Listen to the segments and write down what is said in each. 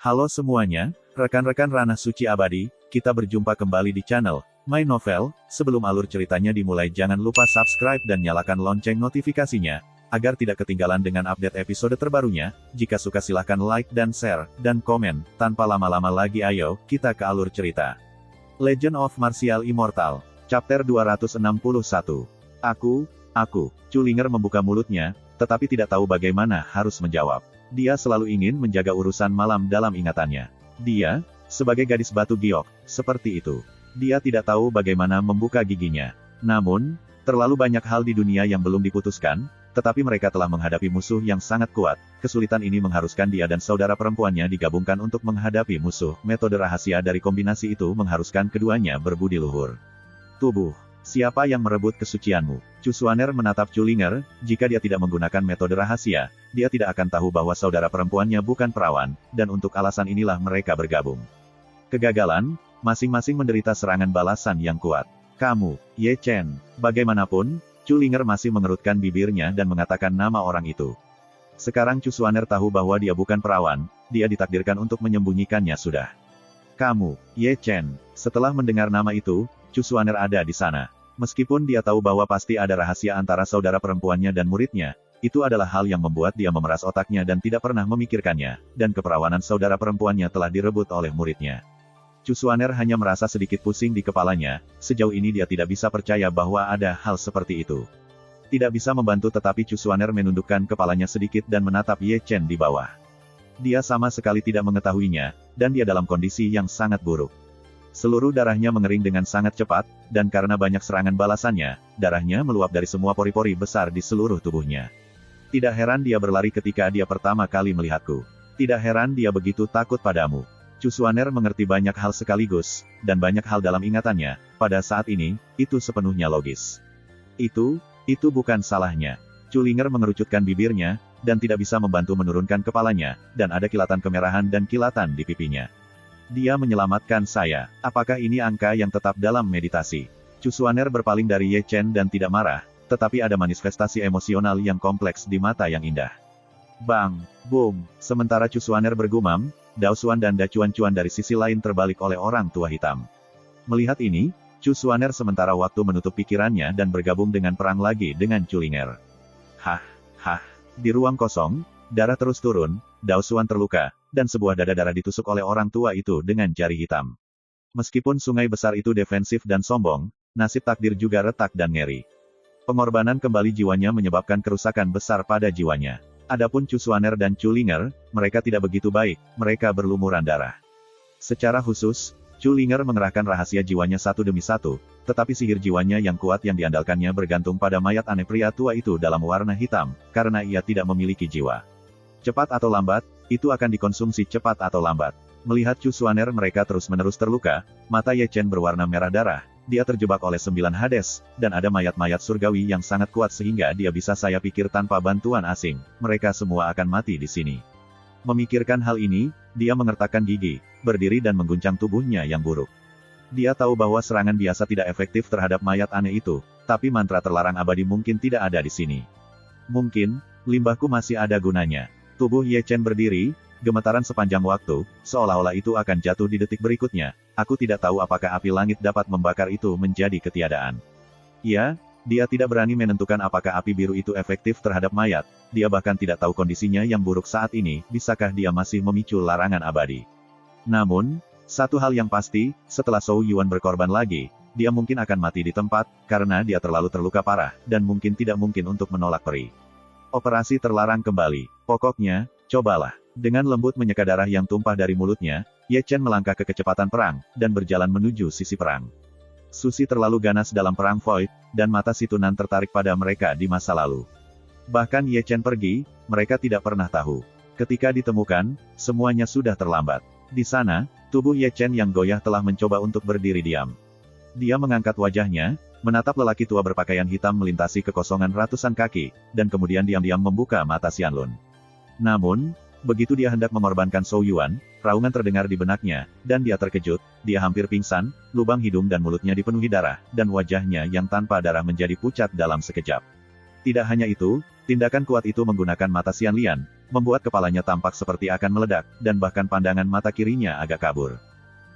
Halo semuanya, rekan-rekan Ranah Suci Abadi, kita berjumpa kembali di channel My Novel. Sebelum alur ceritanya dimulai, jangan lupa subscribe dan nyalakan lonceng notifikasinya, agar tidak ketinggalan dengan update episode terbarunya. Jika suka silahkan like dan share, dan komen. Tanpa lama-lama lagi ayo, kita ke alur cerita. Legend of Martial Immortal, Chapter 261. Aku, Culinger membuka mulutnya, tetapi tidak tahu bagaimana harus menjawab. Dia selalu ingin menjaga urusan malam dalam ingatannya. Dia, sebagai gadis batu giok, seperti itu. Dia tidak tahu bagaimana membuka giginya. Namun, terlalu banyak hal di dunia yang belum diputuskan, tetapi mereka telah menghadapi musuh yang sangat kuat. Kesulitan ini mengharuskan dia dan saudara perempuannya digabungkan untuk menghadapi musuh. Metode rahasia dari kombinasi itu mengharuskan keduanya berbudi luhur. Tubuh. Siapa yang merebut kesucianmu? Cusuaner menatap Culinger. Jika dia tidak menggunakan metode rahasia, dia tidak akan tahu bahwa saudara perempuannya bukan perawan, dan untuk alasan inilah mereka bergabung. Kegagalan, masing-masing menderita serangan balasan yang kuat. Kamu, Ye Chen. Bagaimanapun, Culinger masih mengerutkan bibirnya dan mengatakan nama orang itu. Sekarang Cusuaner tahu bahwa dia bukan perawan, dia ditakdirkan untuk menyembunyikannya sudah. Kamu, Ye Chen. Setelah mendengar nama itu, Cusuaner ada di sana. Meskipun dia tahu bahwa pasti ada rahasia antara saudara perempuannya dan muridnya, itu adalah hal yang membuat dia memeras otaknya dan tidak pernah memikirkannya, dan keperawanan saudara perempuannya telah direbut oleh muridnya. Cusuaner hanya merasa sedikit pusing di kepalanya. Sejauh ini dia tidak bisa percaya bahwa ada hal seperti itu. Tidak bisa membantu, tetapi Cusuaner menundukkan kepalanya sedikit dan menatap Ye Chen di bawah. Dia sama sekali tidak mengetahuinya, dan dia dalam kondisi yang sangat buruk. Seluruh darahnya mengering dengan sangat cepat, dan karena banyak serangan balasannya, darahnya meluap dari semua pori-pori besar di seluruh tubuhnya. Tidak heran dia berlari ketika dia pertama kali melihatku. Tidak heran dia begitu takut padamu. Cusuaner mengerti banyak hal sekaligus, dan banyak hal dalam ingatannya. Pada saat ini, itu sepenuhnya logis. Itu bukan salahnya. Culinger mengerucutkan bibirnya, dan tidak bisa membantu menurunkan kepalanya, dan ada kilatan kemerahan dan kilatan di pipinya. Dia menyelamatkan saya. Apakah ini angka yang tetap dalam meditasi? Cusuaner berpaling dari Ye Chen dan tidak marah, tetapi ada manifestasi emosional yang kompleks di mata yang indah. Bang! Boom! Sementara Cusuaner bergumam, Daosuan dan Dacuan-cuan dari sisi lain terbalik oleh orang tua hitam. Melihat ini, Cusuaner sementara waktu menutup pikirannya dan bergabung dengan perang lagi dengan Culinger. Hah! Di ruang kosong, darah terus turun, Daosuan terluka, dan sebuah dada darah ditusuk oleh orang tua itu dengan jari hitam. Meskipun sungai besar itu defensif dan sombong, nasib takdir juga retak dan ngeri. Pengorbanan kembali jiwanya menyebabkan kerusakan besar pada jiwanya. Adapun Cusuaner dan Culinger, mereka tidak begitu baik, mereka berlumuran darah. Secara khusus, Culinger mengerahkan rahasia jiwanya satu demi satu, tetapi sihir jiwanya yang kuat yang diandalkannya bergantung pada mayat aneh pria tua itu dalam warna hitam, karena ia tidak memiliki jiwa. Cepat atau lambat, itu akan dikonsumsi cepat atau lambat. Melihat Cusuaner mereka terus-menerus terluka, mata Ye Chen berwarna merah darah, dia terjebak oleh 9 Hades, dan ada mayat-mayat surgawi yang sangat kuat sehingga dia bisa saya pikir tanpa bantuan asing, mereka semua akan mati di sini. Memikirkan hal ini, dia mengertakkan gigi, berdiri dan mengguncang tubuhnya yang buruk. Dia tahu bahwa serangan biasa tidak efektif terhadap mayat aneh itu, tapi mantra terlarang abadi mungkin tidak ada di sini. Mungkin, limbahku masih ada gunanya. Tubuh Ye Chen berdiri, gemetaran sepanjang waktu, seolah-olah itu akan jatuh di detik berikutnya. Aku tidak tahu apakah api langit dapat membakar itu menjadi ketiadaan. Ya, dia tidak berani menentukan apakah api biru itu efektif terhadap mayat. Dia bahkan tidak tahu kondisinya yang buruk saat ini, bisakah dia masih memicu larangan abadi. Namun, satu hal yang pasti, setelah Zhou Yuan berkorban lagi, dia mungkin akan mati di tempat, karena dia terlalu terluka parah, dan mungkin tidak mungkin untuk menolak peri. Operasi terlarang kembali. Pokoknya, cobalah. Dengan lembut menyeka darah yang tumpah dari mulutnya, Ye Chen melangkah ke kecepatan perang, dan berjalan menuju sisi perang. Susi terlalu ganas dalam perang Void, dan mata si Tunan tertarik pada mereka di masa lalu. Bahkan Ye Chen pergi, mereka tidak pernah tahu. Ketika ditemukan, semuanya sudah terlambat. Di sana, tubuh Ye Chen yang goyah telah mencoba untuk berdiri diam. Dia mengangkat wajahnya, menatap lelaki tua berpakaian hitam melintasi kekosongan ratusan kaki, dan kemudian diam-diam membuka mata Xianlun. Namun, begitu dia hendak mengorbankan Zhou Yuan, raungan terdengar di benaknya, dan dia terkejut, dia hampir pingsan, lubang hidung dan mulutnya dipenuhi darah, dan wajahnya yang tanpa darah menjadi pucat dalam sekejap. Tidak hanya itu, tindakan kuat itu menggunakan mata Xianlian, membuat kepalanya tampak seperti akan meledak, dan bahkan pandangan mata kirinya agak kabur.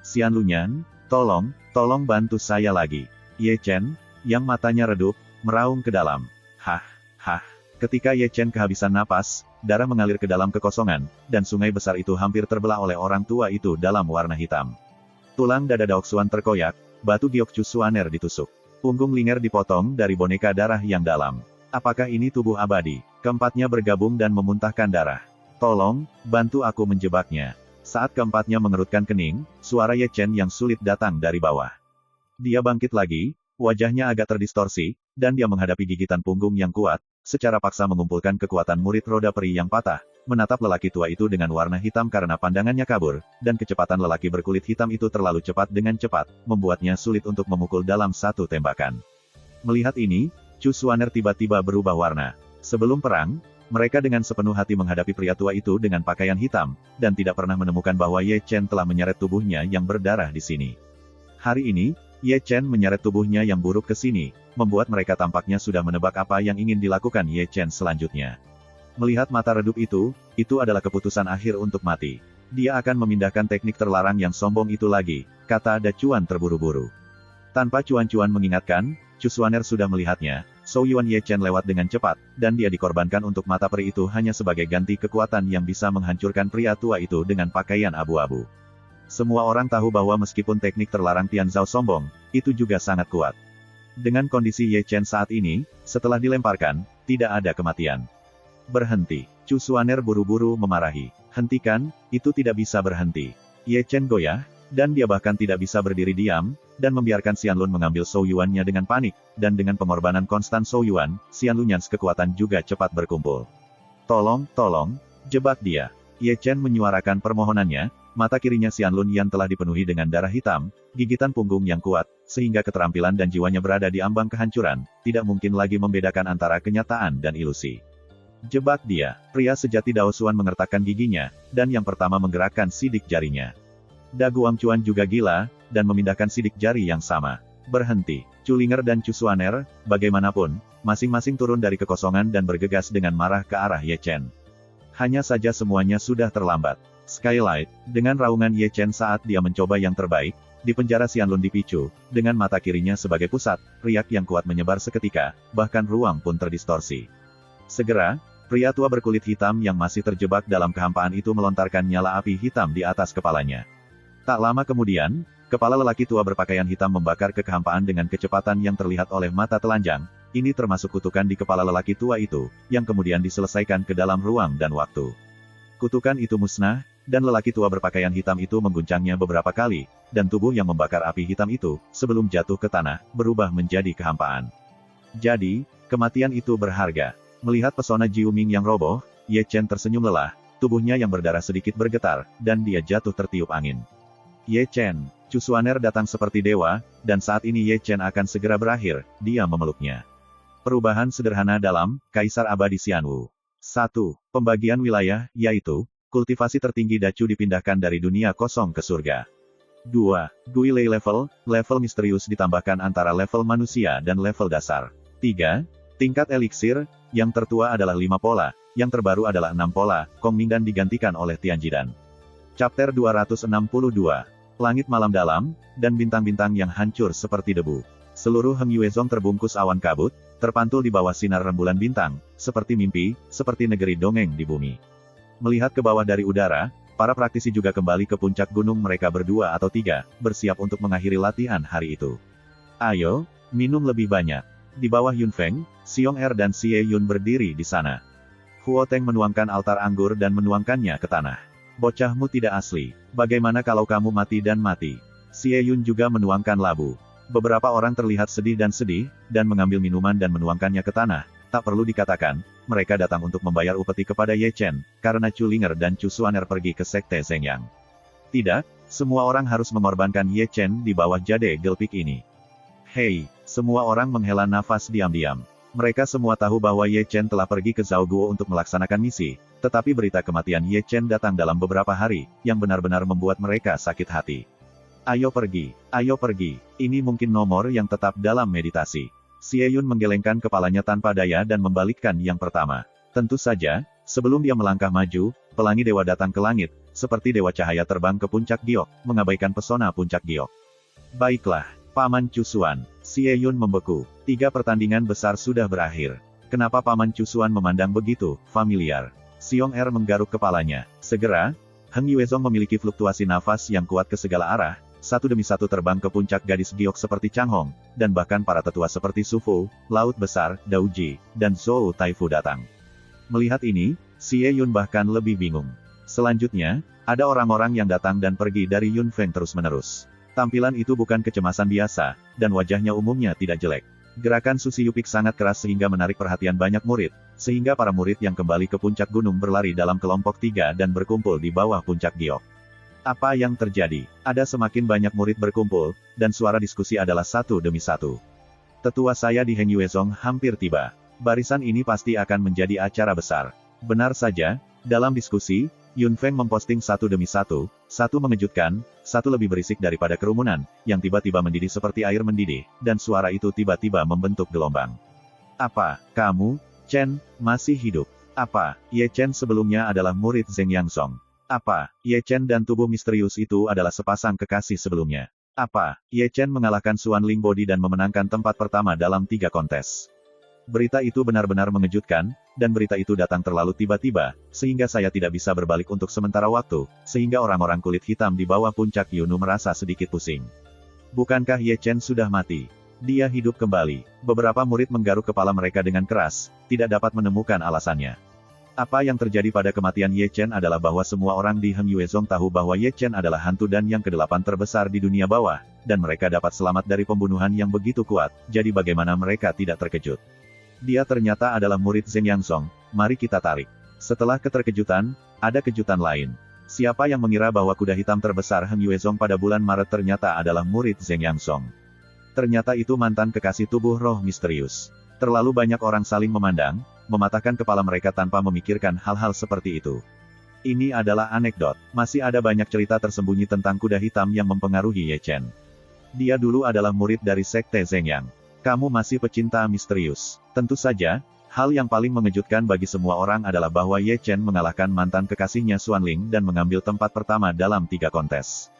Xianlunyan, tolong bantu saya lagi. Ye Chen, yang matanya redup, meraung ke dalam. Hah. Ketika Ye Chen kehabisan napas, darah mengalir ke dalam kekosongan, dan sungai besar itu hampir terbelah oleh orang tua itu dalam warna hitam. Tulang dada Daoxuan terkoyak, batu giok Cusuaner ditusuk. Punggung Linger dipotong dari boneka darah yang dalam. Apakah ini tubuh abadi? Keempatnya bergabung dan memuntahkan darah. Tolong, bantu aku menjebaknya. Saat keempatnya mengerutkan kening, suara Ye Chen yang sulit datang dari bawah. Dia bangkit lagi, wajahnya agak terdistorsi, dan dia menghadapi gigitan punggung yang kuat, secara paksa mengumpulkan kekuatan murid roda peri yang patah, menatap lelaki tua itu dengan warna hitam karena pandangannya kabur, dan kecepatan lelaki berkulit hitam itu terlalu cepat dengan cepat, membuatnya sulit untuk memukul dalam satu tembakan. Melihat ini, Cusuaner tiba-tiba berubah warna. Sebelum perang, mereka dengan sepenuh hati menghadapi pria tua itu dengan pakaian hitam, dan tidak pernah menemukan bahwa Ye Chen telah menyeret tubuhnya yang berdarah di sini. Hari ini, Ye Chen menyeret tubuhnya yang buruk ke sini, membuat mereka tampaknya sudah menebak apa yang ingin dilakukan Ye Chen selanjutnya. Melihat mata redup itu adalah keputusan akhir untuk mati. Dia akan memindahkan teknik terlarang yang sombong itu lagi, kata Da Chuan terburu-buru. Tanpa Cuan-Cuan mengingatkan, Cusuaner sudah melihatnya, Zhou Yuan Ye Chen lewat dengan cepat, dan dia dikorbankan untuk mata peri itu hanya sebagai ganti kekuatan yang bisa menghancurkan pria tua itu dengan pakaian abu-abu. Semua orang tahu bahwa meskipun teknik terlarang Tian Zhao sombong, itu juga sangat kuat. Dengan kondisi Ye Chen saat ini, setelah dilemparkan, tidak ada kematian. Berhenti. Cusuaner buru-buru memarahi. Hentikan, itu tidak bisa berhenti. Ye Chen goyah, dan dia bahkan tidak bisa berdiri diam, dan membiarkan Xianlun mengambil Zhou Yuan-nya dengan panik, dan dengan pengorbanan konstan Zhou Yuan, Xianlunyans kekuatan juga cepat berkumpul. Tolong, jebak dia. Ye Chen menyuarakan permohonannya. Mata kirinya Xianlun yang telah dipenuhi dengan darah hitam, gigitan punggung yang kuat, sehingga keterampilan dan jiwanya berada di ambang kehancuran, tidak mungkin lagi membedakan antara kenyataan dan ilusi. Jebak dia. Pria sejati Daoxuan mengertakkan giginya, dan yang pertama menggerakkan sidik jarinya. Da Guangquan juga gila, dan memindahkan sidik jari yang sama. Berhenti. Chu Linger dan Cusuaner, bagaimanapun, masing-masing turun dari kekosongan dan bergegas dengan marah ke arah Ye Chen. Hanya saja semuanya sudah terlambat. Skylight, dengan raungan Ye Chen saat dia mencoba yang terbaik, di penjara Xianlun dipicu, dengan mata kirinya sebagai pusat, riak yang kuat menyebar seketika, bahkan ruang pun terdistorsi. Segera, pria tua berkulit hitam yang masih terjebak dalam kehampaan itu melontarkan nyala api hitam di atas kepalanya. Tak lama kemudian, kepala lelaki tua berpakaian hitam membakar ke kehampaan dengan kecepatan yang terlihat oleh mata telanjang. Ini termasuk kutukan di kepala lelaki tua itu, yang kemudian diselesaikan ke dalam ruang dan waktu. Kutukan itu musnah, dan lelaki tua berpakaian hitam itu mengguncangnya beberapa kali, dan tubuh yang membakar api hitam itu, sebelum jatuh ke tanah, berubah menjadi kehampaan. Jadi, kematian itu berharga. Melihat pesona Jiu Ming yang roboh, Ye Chen tersenyum lelah, tubuhnya yang berdarah sedikit bergetar, dan dia jatuh tertiup angin. Ye Chen, Cusuaner datang seperti dewa, dan saat ini Ye Chen akan segera berakhir, dia memeluknya. Perubahan sederhana dalam Kaisar Abadi Xianwu. 1. Pembagian wilayah, yaitu, kultivasi tertinggi Dacu dipindahkan dari dunia kosong ke surga. 2. Guilei level misterius ditambahkan antara level manusia dan level dasar. 3. Tingkat eliksir, yang tertua adalah 5 pola, yang terbaru adalah 6 pola, Kongmingdan digantikan oleh Tianjidan. Chapter 262. Langit malam dalam, dan bintang-bintang yang hancur seperti debu. Seluruh Heng Yuezong terbungkus awan kabut, terpantul di bawah sinar rembulan bintang, seperti mimpi, seperti negeri dongeng di bumi. Melihat ke bawah dari udara, para praktisi juga kembali ke puncak gunung mereka berdua atau tiga, bersiap untuk mengakhiri latihan hari itu. Ayo, minum lebih banyak. Di bawah Yun Feng, Xiong Er dan Xie Yun berdiri di sana. Huo Teng menuangkan altar anggur dan menuangkannya ke tanah. Bocahmu tidak asli. Bagaimana kalau kamu mati dan mati? Xie Yun juga menuangkan labu. Beberapa orang terlihat sedih, dan mengambil minuman dan menuangkannya ke tanah. Tak perlu dikatakan, mereka datang untuk membayar upeti kepada Ye Chen, karena Chu Linger dan Cusuaner pergi ke Sekte Zhengyang. Tidak, semua orang harus mengorbankan Ye Chen di bawah jade gelpik ini. Hei, semua orang menghela nafas diam-diam. Mereka semua tahu bahwa Ye Chen telah pergi ke Zhao Guo untuk melaksanakan misi, tetapi berita kematian Ye Chen datang dalam beberapa hari, yang benar-benar membuat mereka sakit hati. Ayo pergi, ini mungkin nomor yang tetap dalam meditasi. Xie Yun menggelengkan kepalanya tanpa daya dan membalikkan yang pertama. Tentu saja, sebelum dia melangkah maju, pelangi dewa datang ke langit, seperti dewa cahaya terbang ke puncak giok, mengabaikan pesona puncak giok. Baiklah, Paman Cusuan. Xie Yun membeku. 3 pertandingan besar sudah berakhir. Kenapa Paman Cusuan memandang begitu familiar? Xiong Er menggaruk kepalanya. Segera, Heng Yuezong memiliki fluktuasi nafas yang kuat ke segala arah, satu demi satu terbang ke puncak gadis giok seperti Chang Hong, dan bahkan para tetua seperti Su Fu, Laut Besar, Dao Ji, dan Zhou Taifu datang. Melihat ini, Xie Yun bahkan lebih bingung. Selanjutnya, ada orang-orang yang datang dan pergi dari Yun Feng terus-menerus. Tampilan itu bukan kecemasan biasa, dan wajahnya umumnya tidak jelek. Gerakan Susi Yupik sangat keras sehingga menarik perhatian banyak murid, sehingga para murid yang kembali ke puncak gunung berlari dalam kelompok 3 dan berkumpul di bawah puncak giok. Apa yang terjadi? Ada semakin banyak murid berkumpul, dan suara diskusi adalah satu demi satu. Tetua saya di Heng Yuezong hampir tiba. Barisan ini pasti akan menjadi acara besar. Benar saja, dalam diskusi, Yun Feng memposting satu demi satu, satu mengejutkan, satu lebih berisik daripada kerumunan, yang tiba-tiba mendidih seperti air mendidih, dan suara itu tiba-tiba membentuk gelombang. Apa, kamu, Chen, masih hidup? Apa, Ye Chen sebelumnya adalah murid Zheng Yangzong? Apa, Ye Chen dan tubuh misterius itu adalah sepasang kekasih sebelumnya? Apa, Ye Chen mengalahkan Xuan Ling Body dan memenangkan tempat pertama dalam 3 kontes? Berita itu benar-benar mengejutkan, dan berita itu datang terlalu tiba-tiba, sehingga saya tidak bisa berbalik untuk sementara waktu, sehingga orang-orang kulit hitam di bawah puncak Yunu merasa sedikit pusing. Bukankah Ye Chen sudah mati? Dia hidup kembali. Beberapa murid menggaruk kepala mereka dengan keras, tidak dapat menemukan alasannya. Apa yang terjadi pada kematian Ye Chen adalah bahwa semua orang di Heng Yuezong tahu bahwa Ye Chen adalah hantu dan yang ke-8 terbesar di dunia bawah, dan mereka dapat selamat dari pembunuhan yang begitu kuat, jadi bagaimana mereka tidak terkejut? Dia ternyata adalah murid Zheng Yangzong, mari kita tarik. Setelah keterkejutan, ada kejutan lain. Siapa yang mengira bahwa kuda hitam terbesar Heng Yuezong pada bulan Maret ternyata adalah murid Zheng Yangzong? Ternyata itu mantan kekasih tubuh roh misterius. Terlalu banyak orang saling memandang, mematahkan kepala mereka tanpa memikirkan hal-hal seperti itu. Ini adalah anekdot. Masih ada banyak cerita tersembunyi tentang kuda hitam yang mempengaruhi Ye Chen. Dia dulu adalah murid dari Sekte Zheng Yang. Kamu masih pecinta misterius. Tentu saja, hal yang paling mengejutkan bagi semua orang adalah bahwa Ye Chen mengalahkan mantan kekasihnya Xuan Ling dan mengambil tempat pertama dalam 3 kontes.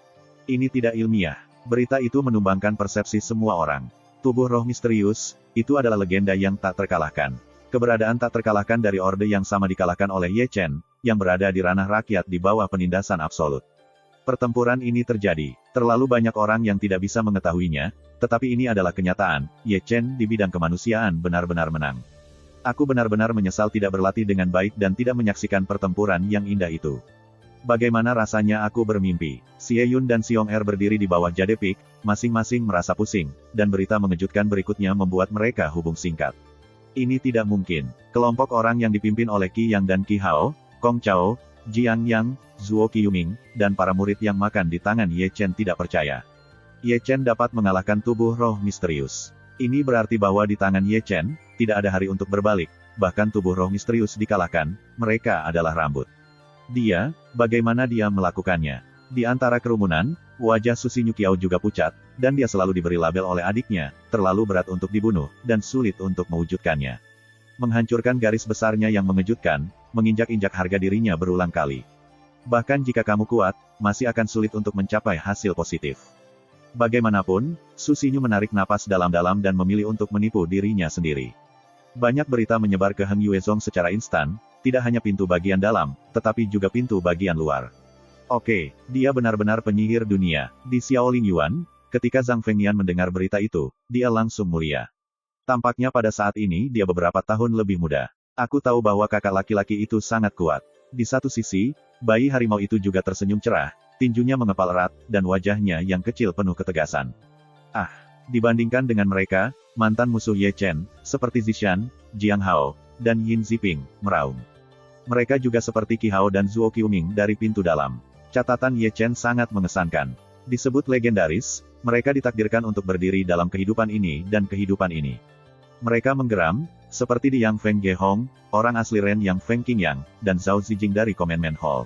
Ini tidak ilmiah. Berita itu menumbangkan persepsi semua orang. Tubuh roh misterius, itu adalah legenda yang tak terkalahkan. Keberadaan tak terkalahkan dari orde yang sama dikalahkan oleh Ye Chen, yang berada di ranah rakyat di bawah penindasan absolut. Pertempuran ini terjadi. Terlalu banyak orang yang tidak bisa mengetahuinya, tetapi ini adalah kenyataan. Ye Chen di bidang kemanusiaan benar-benar menang. Aku benar-benar menyesal tidak berlatih dengan baik dan tidak menyaksikan pertempuran yang indah itu. Bagaimana rasanya aku bermimpi? Xie Yun dan Xiong Er berdiri di bawah Jade Peak, masing-masing merasa pusing, dan berita mengejutkan berikutnya membuat mereka hubung singkat. Ini tidak mungkin. Kelompok orang yang dipimpin oleh Qi Yang dan Qi Hao, Kong Chao, Jiang Yang, Zuo Qiyuming, dan para murid yang makan di tangan Ye Chen tidak percaya. Ye Chen dapat mengalahkan tubuh roh misterius. Ini berarti bahwa di tangan Ye Chen, tidak ada hari untuk berbalik, bahkan tubuh roh misterius dikalahkan, mereka adalah rambut. Dia, bagaimana dia melakukannya? Di antara kerumunan, wajah Susi Nyukiao juga pucat, dan dia selalu diberi label oleh adiknya, terlalu berat untuk dibunuh, dan sulit untuk mewujudkannya. Menghancurkan garis besarnya yang mengejutkan, menginjak-injak harga dirinya berulang kali. Bahkan jika kamu kuat, masih akan sulit untuk mencapai hasil positif. Bagaimanapun, Susinyu menarik napas dalam-dalam dan memilih untuk menipu dirinya sendiri. Banyak berita menyebar ke Heng Yuezong secara instan, tidak hanya pintu bagian dalam, tetapi juga pintu bagian luar. Oke, dia benar-benar penyihir dunia. Di Xiaoling Yuan, ketika Zhang Fengnian mendengar berita itu, dia langsung mulia. Tampaknya pada saat ini dia beberapa tahun lebih muda. Aku tahu bahwa kakak laki-laki itu sangat kuat. Di satu sisi, bayi harimau itu juga tersenyum cerah, tinjunya mengepal erat, dan wajahnya yang kecil penuh ketegasan. Ah, dibandingkan dengan mereka, mantan musuh Ye Chen, seperti Zishan, Jiang Hao, dan Yin Ziping, meraung. Mereka juga seperti Qi Hao dan Zuo Qiyuming dari pintu dalam. Catatan Ye Chen sangat mengesankan. Disebut legendaris, mereka ditakdirkan untuk berdiri dalam kehidupan ini dan kehidupan ini. Mereka menggeram, seperti di Yang Feng Ge Hong, orang asli Ren Yang Feng Qingyang, dan Zhao Zijing dari Commandment Hall.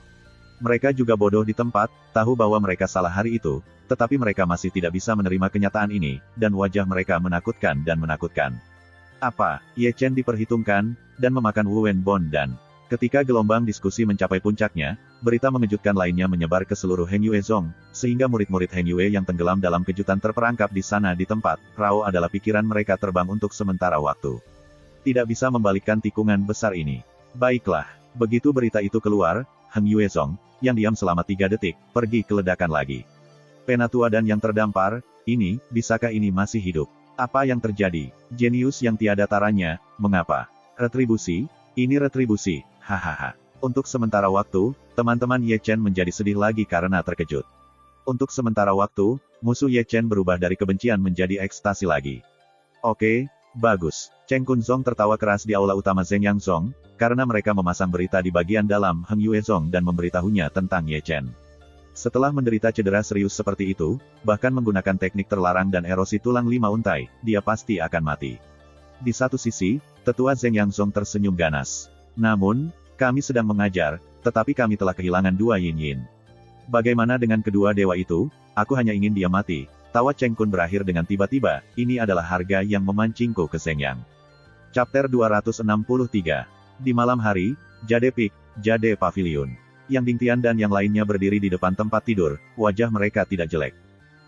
Mereka juga bodoh di tempat, tahu bahwa mereka salah hari itu, tetapi mereka masih tidak bisa menerima kenyataan ini, dan wajah mereka menakutkan dan menakutkan. Apa? Ye Chen diperhitungkan, dan memakan Wu Wenbon dan... Ketika gelombang diskusi mencapai puncaknya, berita mengejutkan lainnya menyebar ke seluruh Heng Yue Zong, sehingga murid-murid Heng Yue yang tenggelam dalam kejutan terperangkap di sana di tempat. Rao adalah pikiran mereka terbang untuk sementara waktu. Tidak bisa membalikkan tikungan besar ini. Baiklah, begitu berita itu keluar, Heng Yue Zong, yang diam selama 3 detik, pergi ke ledakan lagi. Penatua dan yang terdampar, ini, bisakah ini masih hidup? Apa yang terjadi? Jenius yang tiada taranya, mengapa? Retribusi? Ini retribusi, hahaha. Untuk sementara waktu, teman-teman Ye Chen menjadi sedih lagi karena terkejut. Untuk sementara waktu, musuh Ye Chen berubah dari kebencian menjadi ekstasi lagi. Oke, bagus. Cheng Kun Zong tertawa keras di aula utama Zeng Yang Zong, karena mereka memasang berita di bagian dalam Heng Yue Zong dan memberitahunya tentang Ye Chen. Setelah menderita cedera serius seperti itu, bahkan menggunakan teknik terlarang dan erosi tulang 5 untai, dia pasti akan mati. Di satu sisi, tetua Zeng Yang Zong tersenyum ganas. Namun, kami sedang mengajar, tetapi kami telah kehilangan 2 yin-yin. Bagaimana dengan kedua dewa itu? Aku hanya ingin dia mati. Tawa Cheng Kun berakhir dengan tiba-tiba, ini adalah harga yang memancingku ke Zeng Yang. Chapter 263. Di malam hari, Jade Peak, Jade Pavilion. Yang Dingtian dan yang lainnya berdiri di depan tempat tidur, wajah mereka tidak jelek.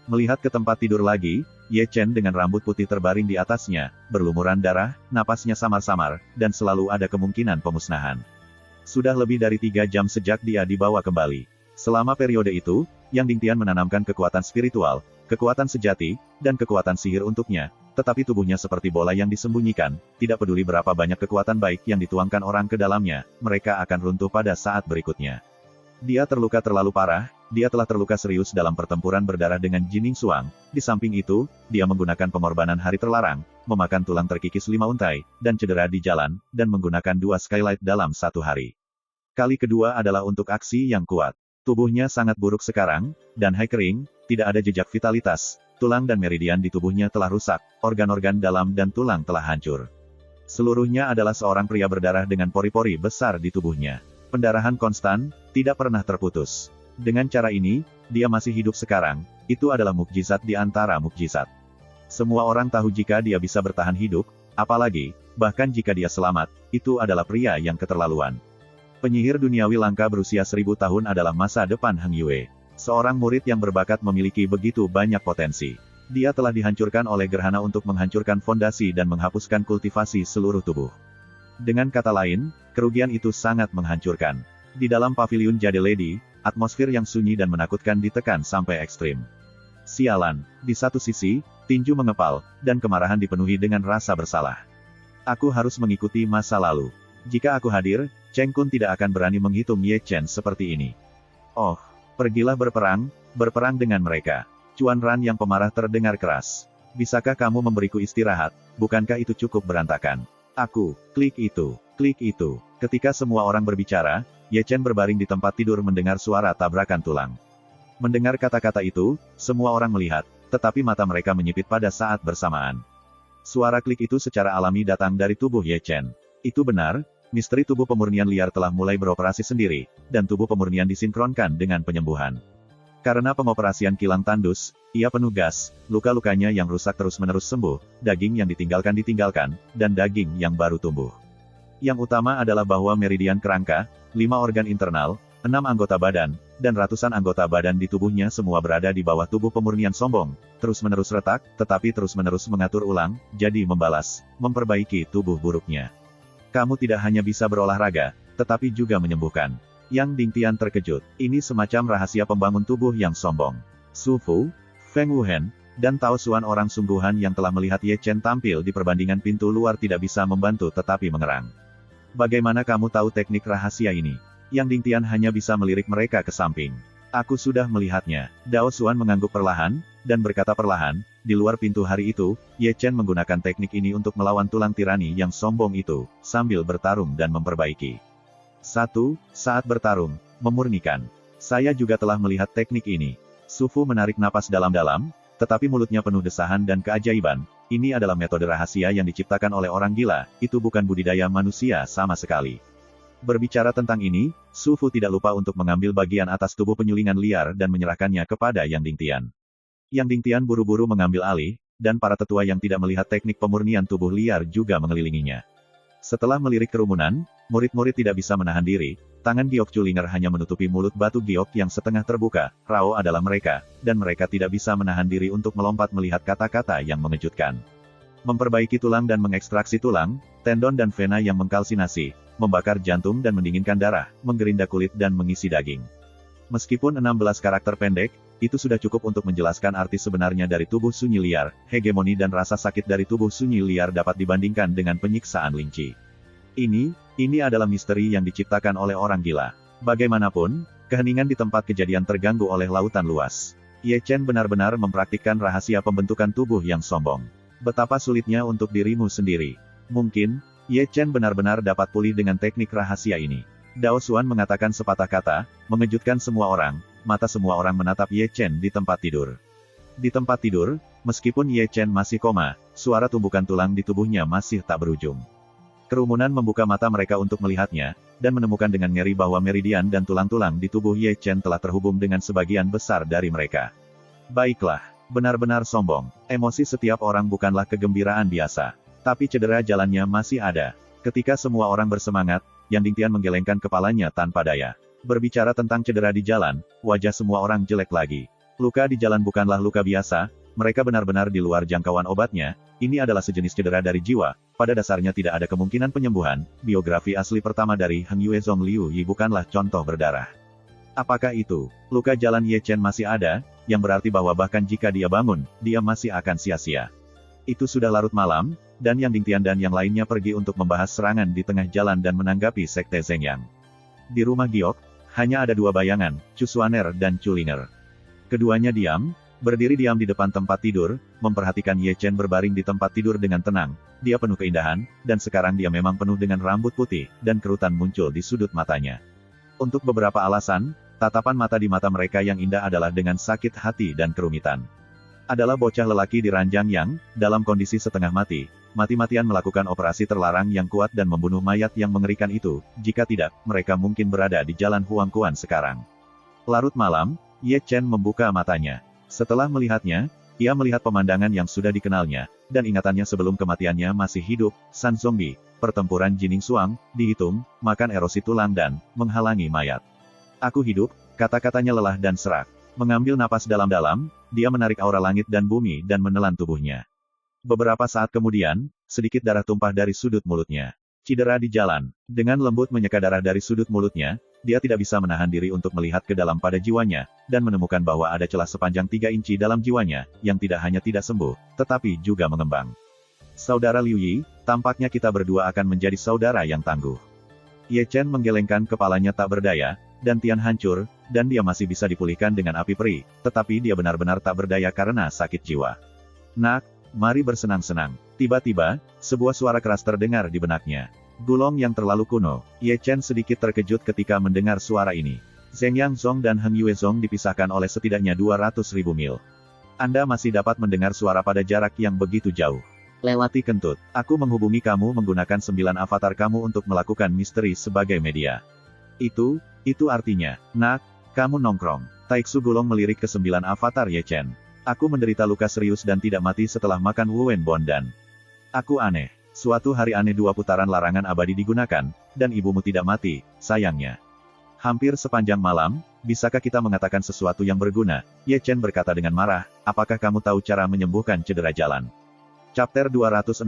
Melihat ke tempat tidur lagi, Ye Chen dengan rambut putih terbaring di atasnya, berlumuran darah, napasnya samar-samar, dan selalu ada kemungkinan pemusnahan. Sudah lebih dari 3 jam sejak dia dibawa kembali. Selama periode itu, Yang Dingtian menanamkan kekuatan spiritual, kekuatan sejati, dan kekuatan sihir untuknya, tetapi tubuhnya seperti bola yang disembunyikan, tidak peduli berapa banyak kekuatan baik yang dituangkan orang ke dalamnya, mereka akan runtuh pada saat berikutnya. Dia terluka terlalu parah, dia telah terluka serius dalam pertempuran berdarah dengan Jining Suang. Di samping itu, dia menggunakan pengorbanan hari terlarang, memakan tulang terkikis 5 untai, dan cedera di jalan, dan menggunakan 2 skylight dalam 1 hari. Kali kedua adalah untuk aksi yang kuat. Tubuhnya sangat buruk sekarang, dan hai kering, tidak ada jejak vitalitas, tulang dan meridian di tubuhnya telah rusak, organ-organ dalam dan tulang telah hancur. Seluruhnya adalah seorang pria berdarah dengan pori-pori besar di tubuhnya. Pendarahan konstan, tidak pernah terputus. Dengan cara ini, dia masih hidup sekarang, itu adalah mukjizat di antara mukjizat. Semua orang tahu jika dia bisa bertahan hidup, apalagi, bahkan jika dia selamat, itu adalah pria yang keterlaluan. Penyihir duniawi langka berusia 1000 tahun adalah masa depan Heng Yue. Seorang murid yang berbakat memiliki begitu banyak potensi. Dia telah dihancurkan oleh gerhana untuk menghancurkan fondasi dan menghapuskan kultivasi seluruh tubuh. Dengan kata lain, kerugian itu sangat menghancurkan. Di dalam paviliun Jade Lady, atmosfer yang sunyi dan menakutkan ditekan sampai ekstrim. Sialan, di satu sisi, tinju mengepal, dan kemarahan dipenuhi dengan rasa bersalah. Aku harus mengikuti masa lalu. Jika aku hadir, Cheng Kun tidak akan berani menghitung Ye Chen seperti ini. Oh, pergilah berperang dengan mereka. Cuan Ran yang pemarah terdengar keras. Bisakah kamu memberiku istirahat, bukankah itu cukup berantakan? Aku, klik itu. Ketika semua orang berbicara, Ye Chen berbaring di tempat tidur mendengar suara tabrakan tulang. Mendengar kata-kata itu, semua orang melihat, tetapi mata mereka menyipit pada saat bersamaan. Suara klik itu secara alami datang dari tubuh Ye Chen. Itu benar, misteri tubuh pemurnian liar telah mulai beroperasi sendiri, dan tubuh pemurnian disinkronkan dengan penyembuhan. Karena pengoperasian kilang tandus, ia penuh gas, luka-lukanya yang rusak terus-menerus sembuh, daging yang ditinggalkan, dan daging yang baru tumbuh. Yang utama adalah bahwa meridian kerangka, 5 organ internal, 6 anggota badan, dan ratusan anggota badan di tubuhnya semua berada di bawah tubuh pemurnian sombong, terus-menerus retak, tetapi terus-menerus mengatur ulang, jadi membalas, memperbaiki tubuh buruknya. Kamu tidak hanya bisa berolahraga, tetapi juga menyembuhkan. Yang Dingtian terkejut. Ini semacam rahasia pembangun tubuh yang sombong. Su Fu, Feng Wuhen, dan Tao Xuan orang sungguhan yang telah melihat Ye Chen tampil di perbandingan pintu luar tidak bisa membantu tetapi mengerang. Bagaimana kamu tahu teknik rahasia ini? Yang Dingtian hanya bisa melirik mereka ke samping. Aku sudah melihatnya. Dao Xuan mengangguk perlahan, dan berkata perlahan, di luar pintu hari itu, Ye Chen menggunakan teknik ini untuk melawan tulang tirani yang sombong itu, sambil bertarung dan memperbaiki. Saat bertarung, memurnikan. Saya juga telah melihat teknik ini. Su Fu menarik napas dalam-dalam, tetapi mulutnya penuh desahan dan keajaiban. Ini adalah metode rahasia yang diciptakan oleh orang gila, itu bukan budidaya manusia sama sekali. Berbicara tentang ini, Su Fu tidak lupa untuk mengambil bagian atas tubuh penyulingan liar dan menyerahkannya kepada Yang Dingtian. Yang Dingtian buru-buru mengambil alih, dan para tetua yang tidak melihat teknik pemurnian tubuh liar juga mengelilinginya. Setelah melirik kerumunan, murid-murid tidak bisa menahan diri, tangan Giok Chulinger hanya menutupi mulut batu Giok yang setengah terbuka. Rao adalah mereka, dan mereka tidak bisa menahan diri untuk melompat melihat kata-kata yang mengejutkan. Memperbaiki tulang dan mengekstraksi tulang, tendon dan vena yang mengkalsinasi, membakar jantung dan mendinginkan darah, menggerinda kulit dan mengisi daging. Meskipun 16 karakter pendek, itu sudah cukup untuk menjelaskan arti sebenarnya dari tubuh sunyi liar. Hegemoni dan rasa sakit dari tubuh sunyi liar dapat dibandingkan dengan penyiksaan linci. Ini adalah misteri yang diciptakan oleh orang gila. Bagaimanapun, keheningan di tempat kejadian terganggu oleh lautan luas. Ye Chen benar-benar mempraktikkan rahasia pembentukan tubuh yang sombong. Betapa sulitnya untuk dirimu sendiri. Mungkin, Ye Chen benar-benar dapat pulih dengan teknik rahasia ini. Dao Xuan mengatakan sepatah kata, mengejutkan semua orang. Mata semua orang menatap Ye Chen di tempat tidur. Di tempat tidur, meskipun Ye Chen masih koma, suara tumbukan tulang di tubuhnya masih tak berujung. Kerumunan membuka mata mereka untuk melihatnya, dan menemukan dengan ngeri bahwa meridian dan tulang-tulang di tubuh Ye Chen telah terhubung dengan sebagian besar dari mereka. Baiklah, benar-benar sombong. Emosi setiap orang bukanlah kegembiraan biasa. Tapi cedera jalannya masih ada. Ketika semua orang bersemangat, Yang Dingtian menggelengkan kepalanya tanpa daya. Berbicara tentang cedera di jalan, wajah semua orang jelek lagi. Luka di jalan bukanlah luka biasa, mereka benar-benar di luar jangkauan obatnya. Ini adalah sejenis cedera dari jiwa, pada dasarnya tidak ada kemungkinan penyembuhan. Biografi asli pertama dari Heng Yuezong Liu Yi bukanlah contoh berdarah. Apakah itu? Luka jalan Ye Chen masih ada, yang berarti bahwa bahkan jika dia bangun, dia masih akan sia-sia. Itu sudah larut malam, dan Yang Dingtian dan yang lainnya pergi untuk membahas serangan di tengah jalan dan menanggapi Sekte Zhengyang. Di rumah Giok, hanya ada dua bayangan, Chu Xuaner dan Chulinger. Keduanya diam, berdiri diam di depan tempat tidur, memperhatikan Ye Chen berbaring di tempat tidur dengan tenang. Dia penuh keindahan, dan sekarang dia memang penuh dengan rambut putih, dan kerutan muncul di sudut matanya. Untuk beberapa alasan, tatapan mata di mata mereka yang indah adalah dengan sakit hati dan kerumitan. Adalah bocah lelaki di ranjang yang, dalam kondisi setengah mati, mati-matian melakukan operasi terlarang yang kuat dan membunuh mayat yang mengerikan itu. Jika tidak, mereka mungkin berada di jalan Huangkuan sekarang. Larut malam, Ye Chen membuka matanya. Setelah melihatnya, ia melihat pemandangan yang sudah dikenalnya, dan ingatannya sebelum kematiannya masih hidup. San Zombie, pertempuran Jining Suang, dihitung, makan erosi tulang dan menghalangi mayat. Aku hidup, kata-katanya lelah dan serak. Mengambil napas dalam-dalam, dia menarik aura langit dan bumi dan menelan tubuhnya. Beberapa saat kemudian, sedikit darah tumpah dari sudut mulutnya. Cedera di jalan. Dengan lembut menyeka darah dari sudut mulutnya, dia tidak bisa menahan diri untuk melihat ke dalam pada jiwanya, dan menemukan bahwa ada celah sepanjang 3 inci dalam jiwanya, yang tidak hanya tidak sembuh, tetapi juga mengembang. Saudara Liu Yi, tampaknya kita berdua akan menjadi saudara yang tangguh. Ye Chen menggelengkan kepalanya tak berdaya, dan Tian hancur, dan dia masih bisa dipulihkan dengan api peri, tetapi dia benar-benar tak berdaya karena sakit jiwa. Nak, mari bersenang-senang. Tiba-tiba, sebuah suara keras terdengar di benaknya. Gulong yang terlalu kuno. Ye Chen sedikit terkejut ketika mendengar suara ini. Zhengyang Zong dan Heng Yuezong dipisahkan oleh setidaknya 200.000 mil. Anda masih dapat mendengar suara pada jarak yang begitu jauh. Lewati kentut. Aku menghubungi kamu menggunakan 9 avatar kamu untuk melakukan misteri sebagai media. Itu artinya, nak, kamu nongkrong. Taiksu Gulong melirik ke 9 avatar Ye Chen. Aku menderita luka serius dan tidak mati setelah makan Wu Wenbon dan... Aku aneh. Suatu hari aneh 2 putaran larangan abadi digunakan, dan ibumu tidak mati, sayangnya. Hampir sepanjang malam, bisakah kita mengatakan sesuatu yang berguna? Ye Chen berkata dengan marah, apakah kamu tahu cara menyembuhkan cedera jalan? Chapter 264.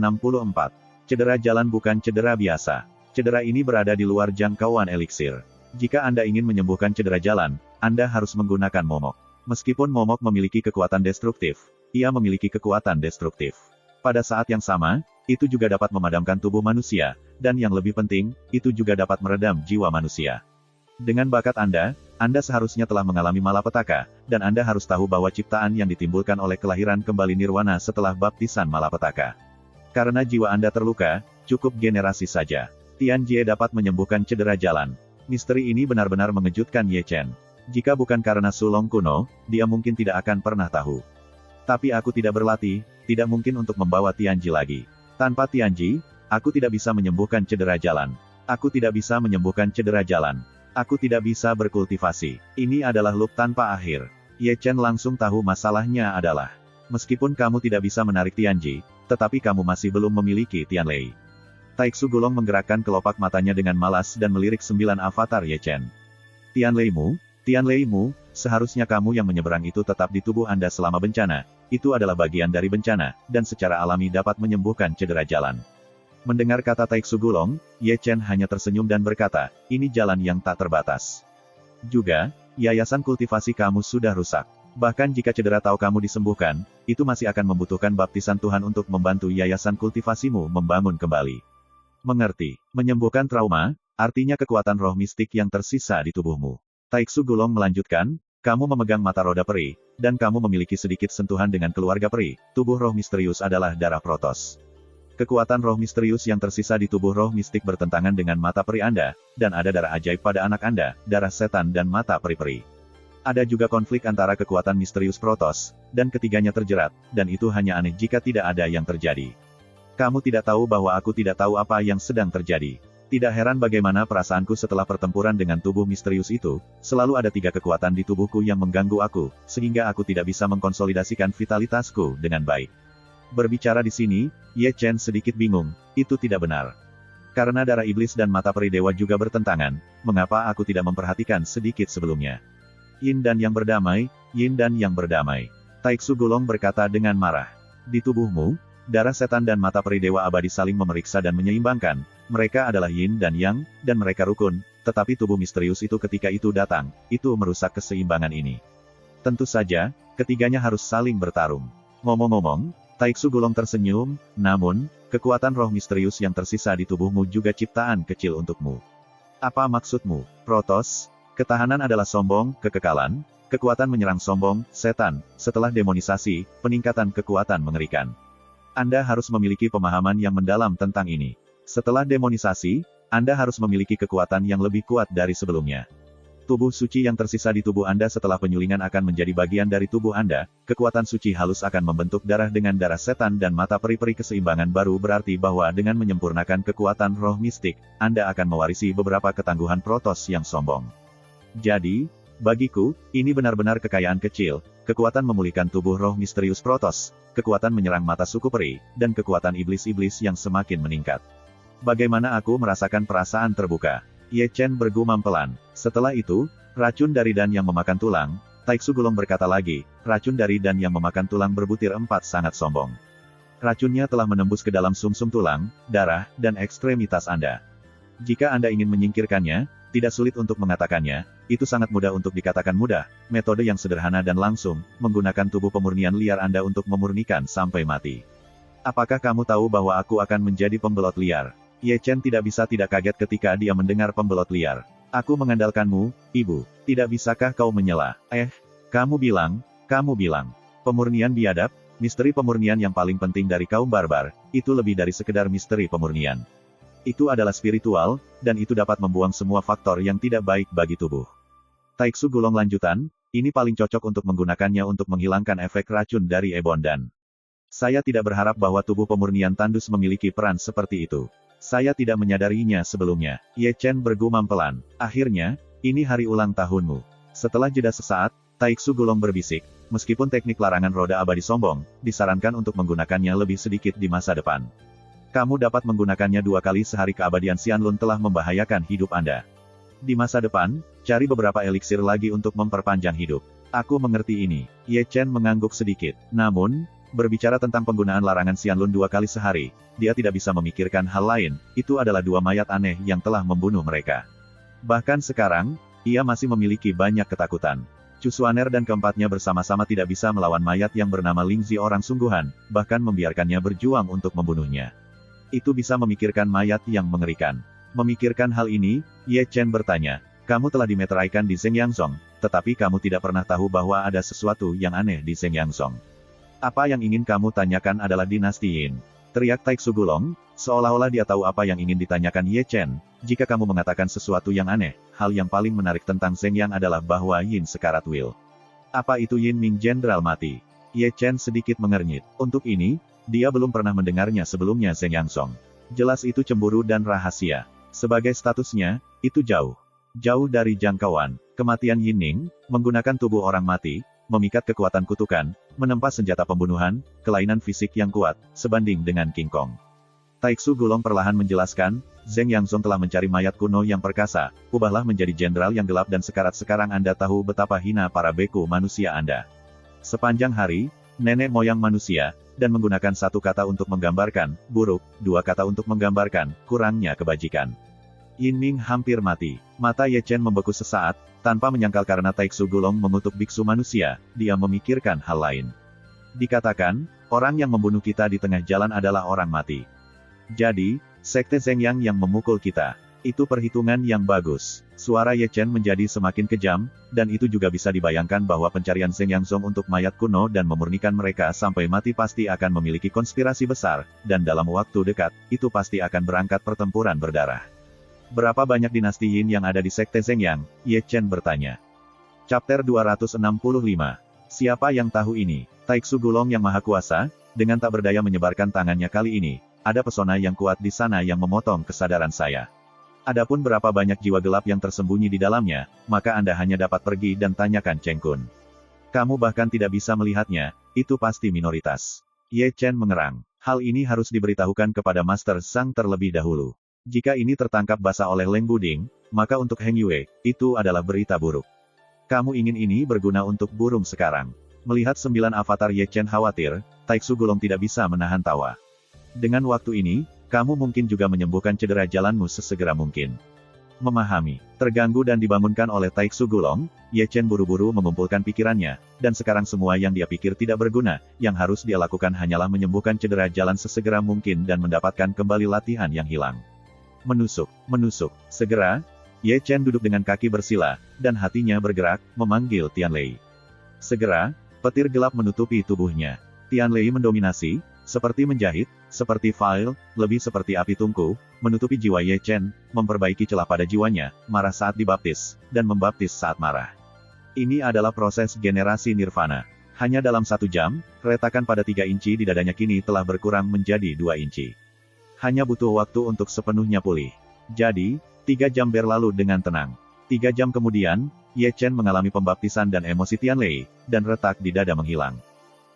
Cedera jalan bukan cedera biasa. Cedera ini berada di luar jangkauan eliksir. Jika Anda ingin menyembuhkan cedera jalan, Anda harus menggunakan momok. Meskipun momok memiliki kekuatan destruktif, ia memiliki kekuatan destruktif. Pada saat yang sama, itu juga dapat memadamkan tubuh manusia, dan yang lebih penting, itu juga dapat meredam jiwa manusia. Dengan bakat Anda seharusnya telah mengalami malapetaka, dan Anda harus tahu bahwa ciptaan yang ditimbulkan oleh kelahiran kembali nirwana setelah baptisan malapetaka. Karena jiwa Anda terluka, cukup generasi saja. Tian Jie dapat menyembuhkan cedera jalan. Misteri ini benar-benar mengejutkan Ye Chen. Jika bukan karena sulong kuno, dia mungkin tidak akan pernah tahu. Tapi aku tidak berlatih, tidak mungkin untuk membawa Tianji lagi. Tanpa Tianji, aku tidak bisa menyembuhkan cedera jalan. Aku tidak bisa menyembuhkan cedera jalan. Aku tidak bisa berkultivasi. Ini adalah loop tanpa akhir. Ye Chen langsung tahu masalahnya adalah, meskipun kamu tidak bisa menarik Tianji, tetapi kamu masih belum memiliki Tianlei. Taiksu Gulong menggerakkan kelopak matanya dengan malas dan melirik 9 avatar Ye Chen. Tianleimu, seharusnya kamu yang menyeberang itu tetap di tubuh Anda selama bencana. Itu adalah bagian dari bencana, dan secara alami dapat menyembuhkan cedera jalan. Mendengar kata Taiksu Gulong, Ye Chen hanya tersenyum dan berkata, ini jalan yang tak terbatas. Juga, yayasan kultivasi kamu sudah rusak. Bahkan jika cedera tahu kamu disembuhkan, itu masih akan membutuhkan baptisan Tuhan untuk membantu yayasan kultivasimu membangun kembali. Mengerti, menyembuhkan trauma, artinya kekuatan roh mistik yang tersisa di tubuhmu. Taiksu Gulong melanjutkan, kamu memegang mata roda peri, dan kamu memiliki sedikit sentuhan dengan keluarga peri. Tubuh roh misterius adalah darah Protoss. Kekuatan roh misterius yang tersisa di tubuh roh mistik bertentangan dengan mata peri Anda, dan ada darah ajaib pada anak Anda, darah setan dan mata peri-peri. Ada juga konflik antara kekuatan misterius Protoss, dan ketiganya terjerat, dan itu hanya aneh jika tidak ada yang terjadi. Kamu tidak tahu bahwa aku tidak tahu apa yang sedang terjadi. Tidak heran bagaimana perasaanku setelah pertempuran dengan tubuh misterius itu, selalu ada 3 kekuatan di tubuhku yang mengganggu aku, sehingga aku tidak bisa mengkonsolidasikan vitalitasku dengan baik. Berbicara di sini, Ye Chen sedikit bingung, itu tidak benar. Karena darah iblis dan mata peri dewa juga bertentangan, mengapa aku tidak memperhatikan sedikit sebelumnya? Yin dan yang berdamai, Yin dan yang berdamai. Taiksu Gulong berkata dengan marah. Di tubuhmu, darah setan dan mata peri dewa abadi saling memeriksa dan menyeimbangkan, mereka adalah Yin dan Yang, dan mereka rukun, tetapi tubuh misterius itu ketika itu datang, itu merusak keseimbangan ini. Tentu saja, ketiganya harus saling bertarung. Ngomong-ngomong, Taiksu Gulong tersenyum, namun, kekuatan roh misterius yang tersisa di tubuhmu juga ciptaan kecil untukmu. Apa maksudmu, Protoss? Ketahanan adalah sombong, kekekalan, kekuatan menyerang sombong, setan, setelah demonisasi, peningkatan kekuatan mengerikan. Anda harus memiliki pemahaman yang mendalam tentang ini. Setelah demonisasi, Anda harus memiliki kekuatan yang lebih kuat dari sebelumnya. Tubuh suci yang tersisa di tubuh Anda setelah penyulingan akan menjadi bagian dari tubuh Anda, kekuatan suci halus akan membentuk darah dengan darah setan dan mata peri-peri keseimbangan baru berarti bahwa dengan menyempurnakan kekuatan roh mistik, Anda akan mewarisi beberapa ketangguhan Protoss yang sombong. Jadi, bagiku, ini benar-benar kekayaan kecil, kekuatan memulihkan tubuh roh misterius Protoss, kekuatan menyerang mata suku peri, dan kekuatan iblis-iblis yang semakin meningkat. Bagaimana aku merasakan perasaan terbuka? Ye Chen bergumam pelan. Setelah itu, racun dari dan yang memakan tulang, Taiksu Gulong berkata lagi, racun dari dan yang memakan tulang berbutir 4 sangat sombong. Racunnya telah menembus ke dalam sumsum tulang, darah, dan ekstremitas Anda. Jika Anda ingin menyingkirkannya, tidak sulit untuk mengatakannya, itu sangat mudah untuk dikatakan mudah, metode yang sederhana dan langsung, menggunakan tubuh pemurnian liar Anda untuk memurnikan sampai mati. Apakah kamu tahu bahwa aku akan menjadi pembelot liar? Ye Chen tidak bisa tidak kaget ketika dia mendengar pembelot liar. Aku mengandalkanmu, ibu. Tidak bisakah kau menyela? Kamu bilang. Pemurnian biadab, misteri pemurnian yang paling penting dari kaum barbar, itu lebih dari sekedar misteri pemurnian. Itu adalah spiritual, dan itu dapat membuang semua faktor yang tidak baik bagi tubuh. Taiksu Gulong lanjutan, ini paling cocok untuk menggunakannya untuk menghilangkan efek racun dari Ebon dan. Saya tidak berharap bahwa tubuh pemurnian tandus memiliki peran seperti itu. Saya tidak menyadarinya sebelumnya. Ye Chen bergumam pelan. Akhirnya, ini hari ulang tahunmu. Setelah jeda sesaat, Taiksu Gulong berbisik, meskipun teknik larangan roda abadi sombong, disarankan untuk menggunakannya lebih sedikit di masa depan. Kamu dapat menggunakannya 2 kali sehari. Keabadian Xianlun telah membahayakan hidup Anda. Di masa depan, cari beberapa eliksir lagi untuk memperpanjang hidup. Aku mengerti ini. Ye Chen mengangguk sedikit. Namun, berbicara tentang penggunaan larangan Xianlun 2 kali sehari, dia tidak bisa memikirkan hal lain, itu adalah 2 mayat aneh yang telah membunuh mereka. Bahkan sekarang, ia masih memiliki banyak ketakutan. Chu Xuaner dan keempatnya bersama-sama tidak bisa melawan mayat yang bernama Ling Zi orang sungguhan, bahkan membiarkannya berjuang untuk membunuhnya. Itu bisa memikirkan mayat yang mengerikan. Memikirkan hal ini, Ye Chen bertanya, kamu telah dimeteraikan di Zhengyangzong, tetapi kamu tidak pernah tahu bahwa ada sesuatu yang aneh di Zhengyangzong. Apa yang ingin kamu tanyakan adalah dinasti Yin. Teriak Taiksu Gulong, seolah-olah dia tahu apa yang ingin ditanyakan Ye Chen. Jika kamu mengatakan sesuatu yang aneh, hal yang paling menarik tentang Zhengyang adalah bahwa Yin sekarat will. Apa itu Yin Ming Jenderal mati? Ye Chen sedikit mengernyit. Untuk ini, dia belum pernah mendengarnya sebelumnya Zhengyangzong. Jelas itu cemburu dan rahasia. Sebagai statusnya, itu jauh. Jauh dari jangkauan, kematian Yinning, menggunakan tubuh orang mati, memikat kekuatan kutukan, menempa senjata pembunuhan, kelainan fisik yang kuat, sebanding dengan King Kong. Taiksu Gulong perlahan menjelaskan, Zheng Yangzong telah mencari mayat kuno yang perkasa, ubahlah menjadi jenderal yang gelap dan sekarang Anda tahu betapa hina para beku manusia Anda. Sepanjang hari, nenek moyang manusia, dan menggunakan satu kata untuk menggambarkan, buruk, dua kata untuk menggambarkan, kurangnya kebajikan. Yinning hampir mati. Mata Ye Chen membeku sesaat, tanpa menyangkal karena Taiksu Gulong mengutuk biksu manusia, dia memikirkan hal lain. Dikatakan, orang yang membunuh kita di tengah jalan adalah orang mati. Jadi, Sekte Zhengyang yang memukul kita. Itu perhitungan yang bagus. Suara Ye Chen menjadi semakin kejam, dan itu juga bisa dibayangkan bahwa pencarian Zheng Yangzong untuk mayat kuno dan memurnikan mereka sampai mati pasti akan memiliki konspirasi besar, dan dalam waktu dekat, itu pasti akan berangkat pertempuran berdarah. Berapa banyak dinasti Yin yang ada di Sekte Zhengyang? Ye Chen bertanya. Chapter 265. Siapa yang tahu ini? Taiksu Gulong yang Maha Kuasa, dengan tak berdaya menyebarkan tangannya kali ini. Ada pesona yang kuat di sana yang memotong kesadaran saya. Adapun berapa banyak jiwa gelap yang tersembunyi di dalamnya, maka Anda hanya dapat pergi dan tanyakan Cheng Kun. Kamu bahkan tidak bisa melihatnya, itu pasti minoritas. Ye Chen mengerang. Hal ini harus diberitahukan kepada Master Zhang terlebih dahulu. Jika ini tertangkap basah oleh Leng Buding, maka untuk Heng Yue, itu adalah berita buruk. Kamu ingin ini berguna untuk burung sekarang. Melihat 9 avatar Ye Chen khawatir, Taiksu Gulong tidak bisa menahan tawa. Dengan waktu ini, kamu mungkin juga menyembuhkan cedera jalanmu sesegera mungkin. Memahami, terganggu dan dibangunkan oleh Taiksu Gulong, Ye Chen buru-buru mengumpulkan pikirannya, dan sekarang semua yang dia pikir tidak berguna, yang harus dia lakukan hanyalah menyembuhkan cedera jalan sesegera mungkin dan mendapatkan kembali latihan yang hilang. Menusuk, segera, Ye Chen duduk dengan kaki bersila, dan hatinya bergerak, memanggil Tianlei. Segera, petir gelap menutupi tubuhnya. Tianlei mendominasi, seperti menjahit, seperti file, lebih seperti api tungku, menutupi jiwa Ye Chen, memperbaiki celah pada jiwanya, marah saat dibaptis, dan membaptis saat marah. Ini adalah proses generasi nirvana. Hanya dalam 1 jam, retakan pada 3 inci di dadanya kini telah berkurang menjadi 2 inci. Hanya butuh waktu untuk sepenuhnya pulih. Jadi, 3 jam berlalu dengan tenang. 3 jam kemudian, Ye Chen mengalami pembaptisan dan emosi Tianlei, dan retak di dada menghilang.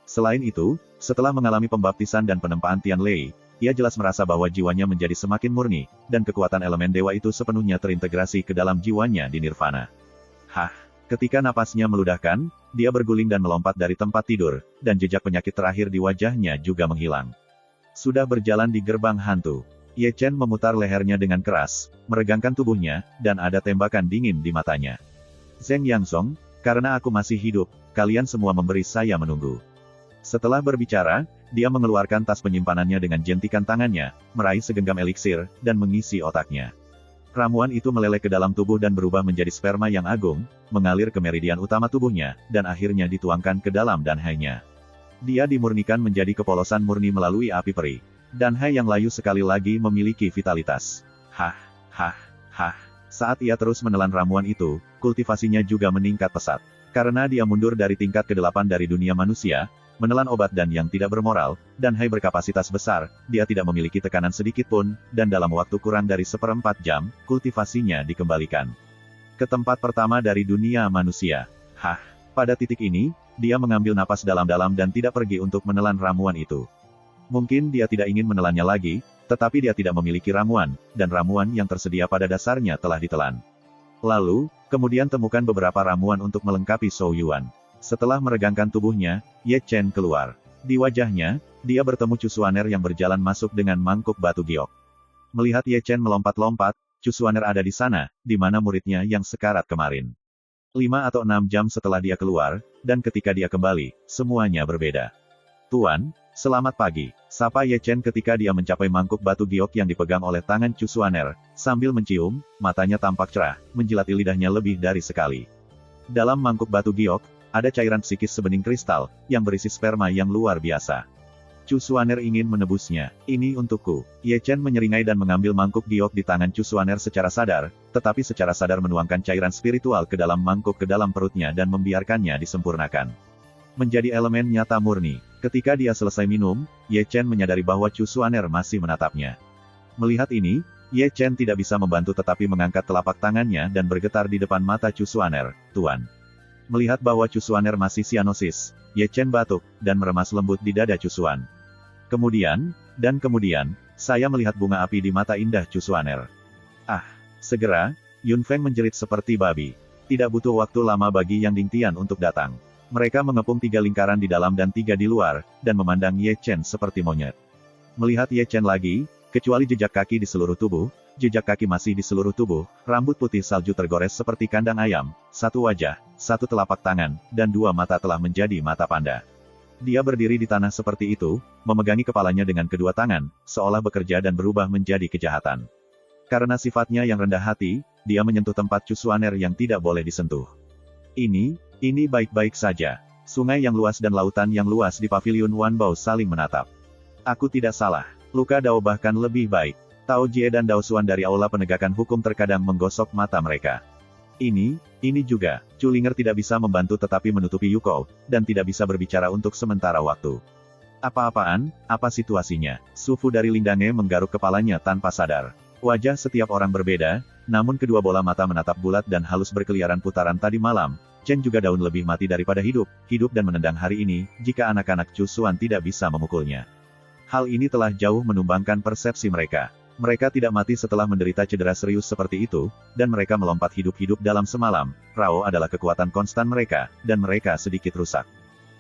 Selain itu, setelah mengalami pembaptisan dan penempaan Tianlei, ia jelas merasa bahwa jiwanya menjadi semakin murni, dan kekuatan elemen dewa itu sepenuhnya terintegrasi ke dalam jiwanya di nirvana. Ketika napasnya meludahkan, dia berguling dan melompat dari tempat tidur, dan jejak penyakit terakhir di wajahnya juga menghilang. Sudah berjalan di gerbang hantu. Ye Chen memutar lehernya dengan keras, meregangkan tubuhnya, dan ada tembakan dingin di matanya. Zheng Yangzong, karena aku masih hidup, kalian semua memberi saya menunggu. Setelah berbicara, dia mengeluarkan tas penyimpanannya dengan jentikan tangannya, meraih segenggam eliksir, dan mengisi otaknya. Ramuan itu meleleh ke dalam tubuh dan berubah menjadi sperma yang agung, mengalir ke meridian utama tubuhnya, dan akhirnya dituangkan ke dalam danhainya. Dia dimurnikan menjadi kepolosan murni melalui api peri. Danhai yang layu sekali lagi memiliki vitalitas. Saat ia terus menelan ramuan itu, kultivasinya juga meningkat pesat. Karena dia mundur dari tingkat ke-8 dari dunia manusia, menelan obat dan yang tidak bermoral, Danhai berkapasitas besar, dia tidak memiliki tekanan sedikit pun, dan dalam waktu kurang dari 1/4 jam, kultivasinya dikembalikan ke tempat pertama dari dunia manusia. Pada titik ini, dia mengambil napas dalam-dalam dan tidak pergi untuk menelan ramuan itu. Mungkin dia tidak ingin menelannya lagi, tetapi dia tidak memiliki ramuan, dan ramuan yang tersedia pada dasarnya telah ditelan. Lalu, kemudian temukan beberapa ramuan untuk melengkapi Shou Yuan. Setelah meregangkan tubuhnya, Ye Chen keluar. Di wajahnya, dia bertemu Chu Xuaner yang berjalan masuk dengan mangkuk batu giok. Melihat Ye Chen melompat-lompat, Chu Xuaner ada di sana, di mana muridnya yang sekarat kemarin. 5 atau 6 jam setelah dia keluar, dan ketika dia kembali, semuanya berbeda. Tuan, selamat pagi, sapa Ye Chen ketika dia mencapai mangkuk batu giok yang dipegang oleh tangan Chu Xuaner, sambil mencium, matanya tampak cerah, menjilati lidahnya lebih dari sekali. Dalam mangkuk batu giok, ada cairan psikis sebening kristal, yang berisi sperma yang luar biasa. Chu Xuaner ingin menebusnya. Ini untukku. Ye Chen menyeringai dan mengambil mangkuk giok di tangan Chu Xuaner secara sadar, tetapi secara sadar menuangkan cairan spiritual ke dalam mangkuk ke dalam perutnya dan membiarkannya disempurnakan. Menjadi elemen nyata murni. Ketika dia selesai minum, Ye Chen menyadari bahwa Chu Xuaner masih menatapnya. Melihat ini, Ye Chen tidak bisa membantu tetapi mengangkat telapak tangannya dan bergetar di depan mata Chu Xuaner, "Tuan." Melihat bahwa Chu Xuaner masih sianosis, Ye Chen batuk, dan meremas lembut di dada Chu Xuan. Kemudian, saya melihat bunga api di mata indah Chu Xuaner. Ah! Segera, Yun Feng menjerit seperti babi. Tidak butuh waktu lama bagi Yang Dingtian untuk datang. Mereka mengepung 3 lingkaran di dalam dan 3 di luar, dan memandang Ye Chen seperti monyet. Melihat Ye Chen lagi, kecuali jejak kaki di seluruh tubuh, jejak kaki masih di seluruh tubuh, rambut putih salju tergores seperti kandang ayam, 1 wajah, 1 telapak tangan, dan 2 mata telah menjadi mata panda. Dia berdiri di tanah seperti itu, memegangi kepalanya dengan kedua tangan, seolah bekerja dan berubah menjadi kejahatan. Karena sifatnya yang rendah hati, dia menyentuh tempat Chu Xuaner yang tidak boleh disentuh. Ini baik-baik saja. Sungai yang luas dan lautan yang luas di paviliun Wanbao saling menatap. Aku tidak salah. Luka Dao bahkan lebih baik. Tao Jie dan Dao Xuan dari Aula Penegakan Hukum terkadang menggosok mata mereka. Ini juga. Chu Linger tidak bisa membantu tetapi menutupi Yuko, dan tidak bisa berbicara untuk sementara waktu. Apa-apaan? Apa situasinya? Su Fu dari Lingdange menggaruk kepalanya tanpa sadar. Wajah setiap orang berbeda, namun kedua bola mata menatap bulat dan halus berkeliaran putaran tadi malam. Chen juga daun lebih mati daripada hidup dan menendang hari ini, jika anak-anak Chu Xuan tidak bisa memukulnya. Hal ini telah jauh menumbangkan persepsi mereka. Mereka tidak mati setelah menderita cedera serius seperti itu, dan mereka melompat hidup-hidup dalam semalam. Rao adalah kekuatan konstan mereka, dan mereka sedikit rusak.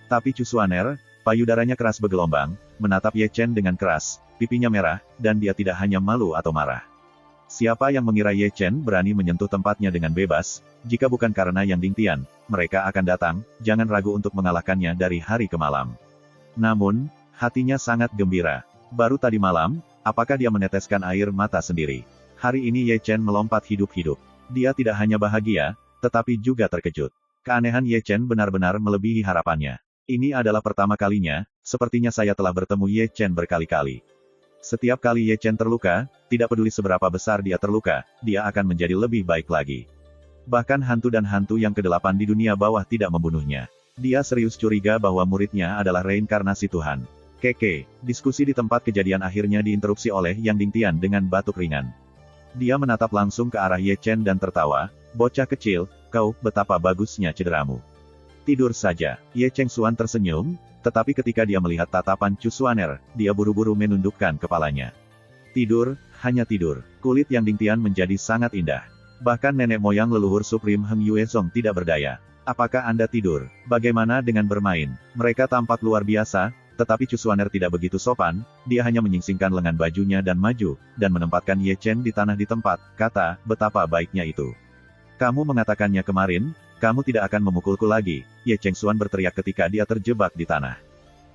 Tapi Chu Xuaner, payudaranya keras bergelombang, menatap Ye Chen dengan keras, pipinya merah, dan dia tidak hanya malu atau marah. Siapa yang mengira Ye Chen berani menyentuh tempatnya dengan bebas? Jika bukan karena Yang Dingtian, mereka akan datang, jangan ragu untuk mengalahkannya dari hari ke malam. Namun, hatinya sangat gembira. Baru tadi malam, apakah dia meneteskan air mata sendiri? Hari ini Ye Chen melompat hidup-hidup. Dia tidak hanya bahagia, tetapi juga terkejut. Keanehan Ye Chen benar-benar melebihi harapannya. Ini adalah pertama kalinya, sepertinya saya telah bertemu Ye Chen berkali-kali. Setiap kali Ye Chen terluka, tidak peduli seberapa besar dia terluka, dia akan menjadi lebih baik lagi. Bahkan hantu dan hantu yang ke-8 di dunia bawah tidak membunuhnya. Dia serius curiga bahwa muridnya adalah reinkarnasi Tuhan. Keke, diskusi di tempat kejadian akhirnya diinterupsi oleh Yang Dingtian dengan batuk ringan. Dia menatap langsung ke arah Ye Chen dan tertawa, "Bocah kecil, kau, betapa bagusnya cederamu." Tidur saja. Ye Cheng Xuan tersenyum, tetapi ketika dia melihat tatapan Chu Xuaner, dia buru-buru menundukkan kepalanya. Tidur, hanya tidur. Kulit Yang Dingtian menjadi sangat indah. Bahkan nenek moyang leluhur Supreme Heng Yuezong tidak berdaya. Apakah Anda tidur? Bagaimana dengan bermain? Mereka tampak luar biasa, tetapi Chu Xuaner tidak begitu sopan, dia hanya menyingsingkan lengan bajunya dan maju, dan menempatkan Ye Chen di tanah di tempat, kata, "Betapa baiknya itu. Kamu mengatakannya kemarin, kamu tidak akan memukulku lagi." Ye Cheng Xuan berteriak ketika dia terjebak di tanah.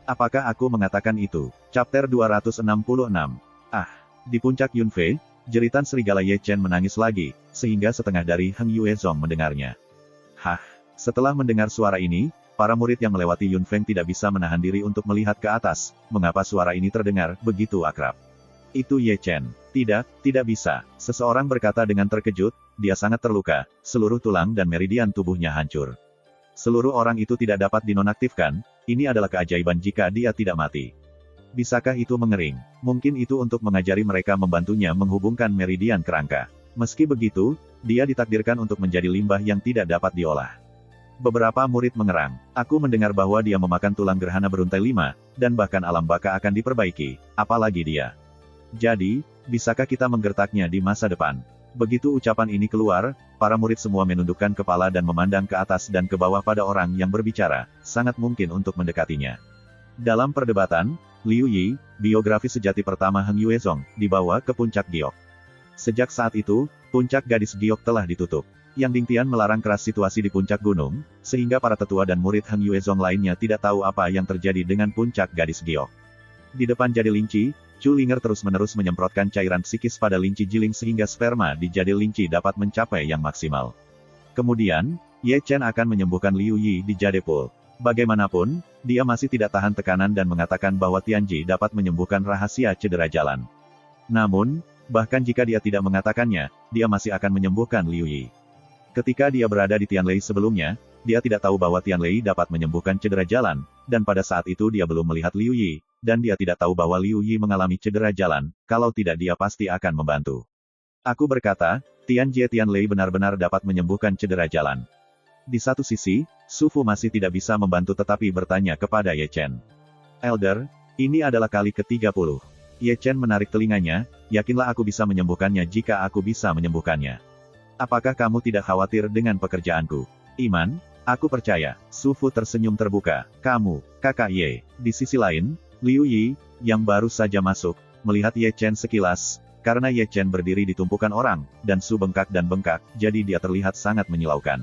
"Apakah aku mengatakan itu?" Chapter 266. Ah! Di puncak Yunfei, jeritan serigala Ye Chen menangis lagi, sehingga setengah dari Heng Yuezong mendengarnya. Hah! Setelah mendengar suara ini, para murid yang melewati Yun Feng tidak bisa menahan diri untuk melihat ke atas. Mengapa suara ini terdengar begitu akrab? Itu Ye Chen. Tidak bisa. Seseorang berkata dengan terkejut, dia sangat terluka, seluruh tulang dan meridian tubuhnya hancur. Seluruh orang itu tidak dapat dinonaktifkan, ini adalah keajaiban jika dia tidak mati. Bisakah itu mengering? Mungkin itu untuk mengajari mereka membantunya menghubungkan meridian kerangka. Meski begitu, dia ditakdirkan untuk menjadi limbah yang tidak dapat diolah. Beberapa murid mengerang. Aku mendengar bahwa dia memakan tulang gerhana beruntai 5, dan bahkan alam baka akan diperbaiki, apalagi dia. Jadi, bisakah kita menggertaknya di masa depan? Begitu ucapan ini keluar, para murid semua menundukkan kepala dan memandang ke atas dan ke bawah pada orang yang berbicara, sangat mungkin untuk mendekatinya. Dalam perdebatan, Liu Yi, biografi sejati pertama Heng Yuezong, dibawa ke puncak giok. Sejak saat itu, puncak gadis giok telah ditutup. Yang Dingtian melarang keras situasi di puncak gunung, sehingga para tetua dan murid Heng Yuezong lainnya tidak tahu apa yang terjadi dengan puncak gadis giok. Di depan jadi linci, Chu Linger terus-menerus menyemprotkan cairan psikis pada linci jiling sehingga sperma di jadi linci dapat mencapai yang maksimal. Kemudian, Ye Chen akan menyembuhkan Liu Yi di jade pool. Bagaimanapun, dia masih tidak tahan tekanan dan mengatakan bahwa Tianji dapat menyembuhkan rahasia cedera jalan. Namun, bahkan jika dia tidak mengatakannya, dia masih akan menyembuhkan Liu Yi. Ketika dia berada di Tianlei sebelumnya, dia tidak tahu bahwa Tianlei dapat menyembuhkan cedera jalan, dan pada saat itu dia belum melihat Liu Yi, dan dia tidak tahu bahwa Liu Yi mengalami cedera jalan, kalau tidak dia pasti akan membantu. Aku berkata, Tian Jie Tianlei benar-benar dapat menyembuhkan cedera jalan. Di satu sisi, Su Fu masih tidak bisa membantu tetapi bertanya kepada Ye Chen. Elder, ini adalah kali ke-30. Ye Chen menarik telinganya, yakinlah aku bisa menyembuhkannya jika aku bisa menyembuhkannya. Apakah kamu tidak khawatir dengan pekerjaanku? Iman, aku percaya. Su Fu tersenyum terbuka. Kamu, kakak Ye. Di sisi lain, Liu Yi, yang baru saja masuk, melihat Ye Chen sekilas, karena Ye Chen berdiri di tumpukan orang, dan Su bengkak dan bengkak, jadi dia terlihat sangat menyilaukan.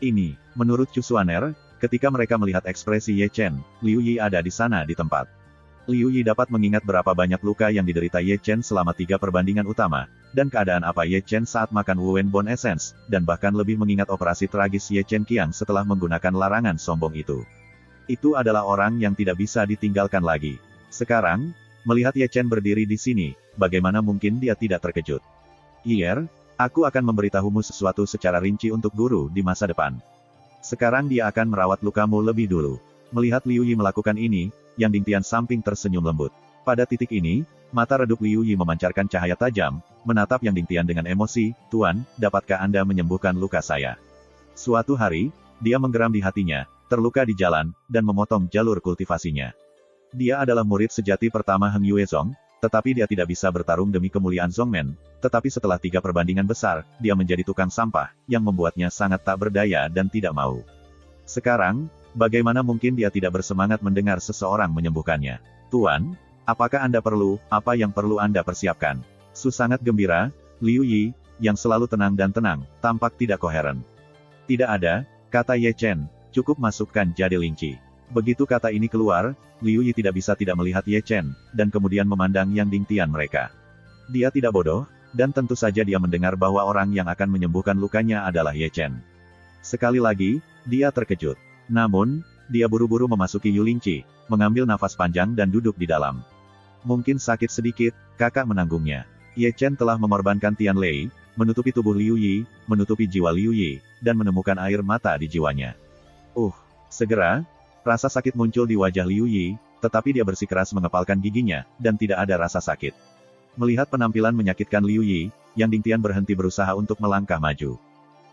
Ini, menurut Chu Xuaner, ketika mereka melihat ekspresi Ye Chen, Liu Yi ada di sana di tempat. Liu Yi dapat mengingat berapa banyak luka yang diderita Ye Chen selama 3 perbandingan utama, dan keadaan apa Ye Chen saat makan Wen Bone Essence, dan bahkan lebih mengingat operasi tragis Ye Chen Qiang setelah menggunakan larangan sombong itu. Itu adalah orang yang tidak bisa ditinggalkan lagi. Sekarang, melihat Ye Chen berdiri di sini, bagaimana mungkin dia tidak terkejut? Yer, aku akan memberitahumu sesuatu secara rinci untuk guru di masa depan. Sekarang dia akan merawat lukamu lebih dulu. Melihat Liu Yi melakukan ini, Yang Dingtian samping tersenyum lembut. Pada titik ini, mata redup Liu Yi memancarkan cahaya tajam, menatap Yang Dingtian dengan emosi, Tuan, dapatkah Anda menyembuhkan luka saya? Suatu hari, dia menggeram di hatinya, terluka di jalan, dan memotong jalur kultivasinya. Dia adalah murid sejati pertama Heng Yuezong, tetapi dia tidak bisa bertarung demi kemuliaan Zongmen, tetapi setelah 3 perbandingan besar, dia menjadi tukang sampah, yang membuatnya sangat tak berdaya dan tidak mau. Sekarang, bagaimana mungkin dia tidak bersemangat mendengar seseorang menyembuhkannya? Tuan, apakah Anda perlu, apa yang perlu Anda persiapkan? Su sangat gembira, Liu Yi, yang selalu tenang dan tenang, tampak tidak koheren. Tidak ada, kata Ye Chen, cukup masukkan jade linci. Begitu kata ini keluar, Liu Yi tidak bisa tidak melihat Ye Chen, dan kemudian memandang Yang Dingtian mereka. Dia tidak bodoh, dan tentu saja dia mendengar bahwa orang yang akan menyembuhkan lukanya adalah Ye Chen. Sekali lagi, dia terkejut. Namun, dia buru-buru memasuki Yulingci, mengambil nafas panjang dan duduk di dalam. Mungkin sakit sedikit, kakak menanggungnya. Ye Chen telah mengorbankan Tianlei, menutupi tubuh Liu Yi, menutupi jiwa Liu Yi, dan menemukan air mata di jiwanya. Segera, rasa sakit muncul di wajah Liu Yi, tetapi dia bersikeras mengepalkan giginya, dan tidak ada rasa sakit. Melihat penampilan menyakitkan Liu Yi, Yang Dingtian berhenti berusaha untuk melangkah maju.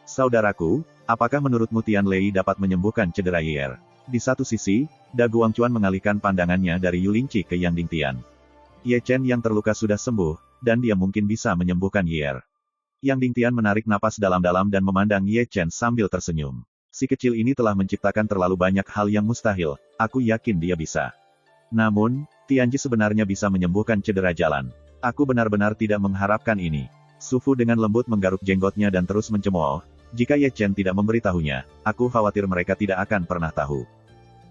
Saudaraku, apakah menurutmu Tianlei dapat menyembuhkan cedera Yer? Di satu sisi, Da Guangquan mengalihkan pandangannya dari Yulingci ke Yang Dingtian. Ye Chen yang terluka sudah sembuh, dan dia mungkin bisa menyembuhkan Yer. Yang Dingtian menarik napas dalam-dalam dan memandang Ye Chen sambil tersenyum. Si kecil ini telah menciptakan terlalu banyak hal yang mustahil, aku yakin dia bisa. Namun, Tianji sebenarnya bisa menyembuhkan cedera jalan. Aku benar-benar tidak mengharapkan ini. Su Fu dengan lembut menggaruk jenggotnya dan terus mencemooh, jika Ye Chen tidak memberitahunya, aku khawatir mereka tidak akan pernah tahu.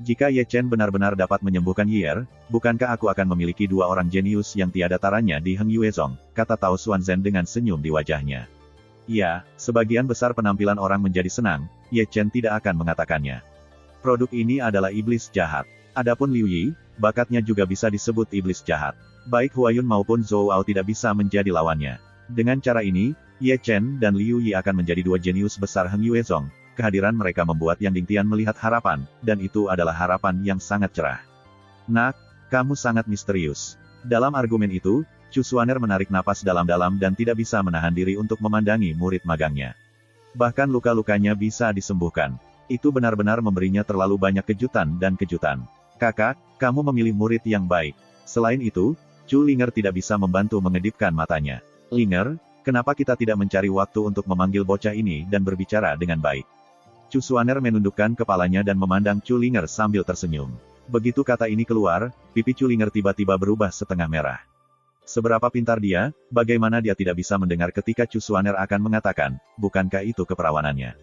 Jika Ye Chen benar-benar dapat menyembuhkan Yer, bukankah aku akan memiliki 2 orang jenius yang tiada taranya di Heng Yuezong, kata Tao Xuanzhen dengan senyum di wajahnya. Ya, sebagian besar penampilan orang menjadi senang, Ye Chen tidak akan mengatakannya. Produk ini adalah iblis jahat. Adapun Liu Yi, bakatnya juga bisa disebut iblis jahat. Baik Huayun maupun Zhou Ao tidak bisa menjadi lawannya. Dengan cara ini, Ye Chen dan Liu Yi akan menjadi 2 jenius besar Heng Yuezong. Kehadiran mereka membuat Yang Dingtian melihat harapan, dan itu adalah harapan yang sangat cerah. Nak, kamu sangat misterius. Dalam argumen itu, Chu Xuaner menarik napas dalam-dalam dan tidak bisa menahan diri untuk memandangi murid magangnya. Bahkan luka-lukanya bisa disembuhkan. Itu benar-benar memberinya terlalu banyak kejutan dan kejutan. Kakak, kamu memilih murid yang baik. Selain itu, Chu Linger tidak bisa membantu mengedipkan matanya. Linger, kenapa kita tidak mencari waktu untuk memanggil bocah ini dan berbicara dengan baik? Chu Xuaner menundukkan kepalanya dan memandang Chu Linger sambil tersenyum. Begitu kata ini keluar, pipi Chu Linger tiba-tiba berubah setengah merah. Seberapa pintar dia, bagaimana dia tidak bisa mendengar ketika Chu Xuaner akan mengatakan, bukankah itu keperawanannya?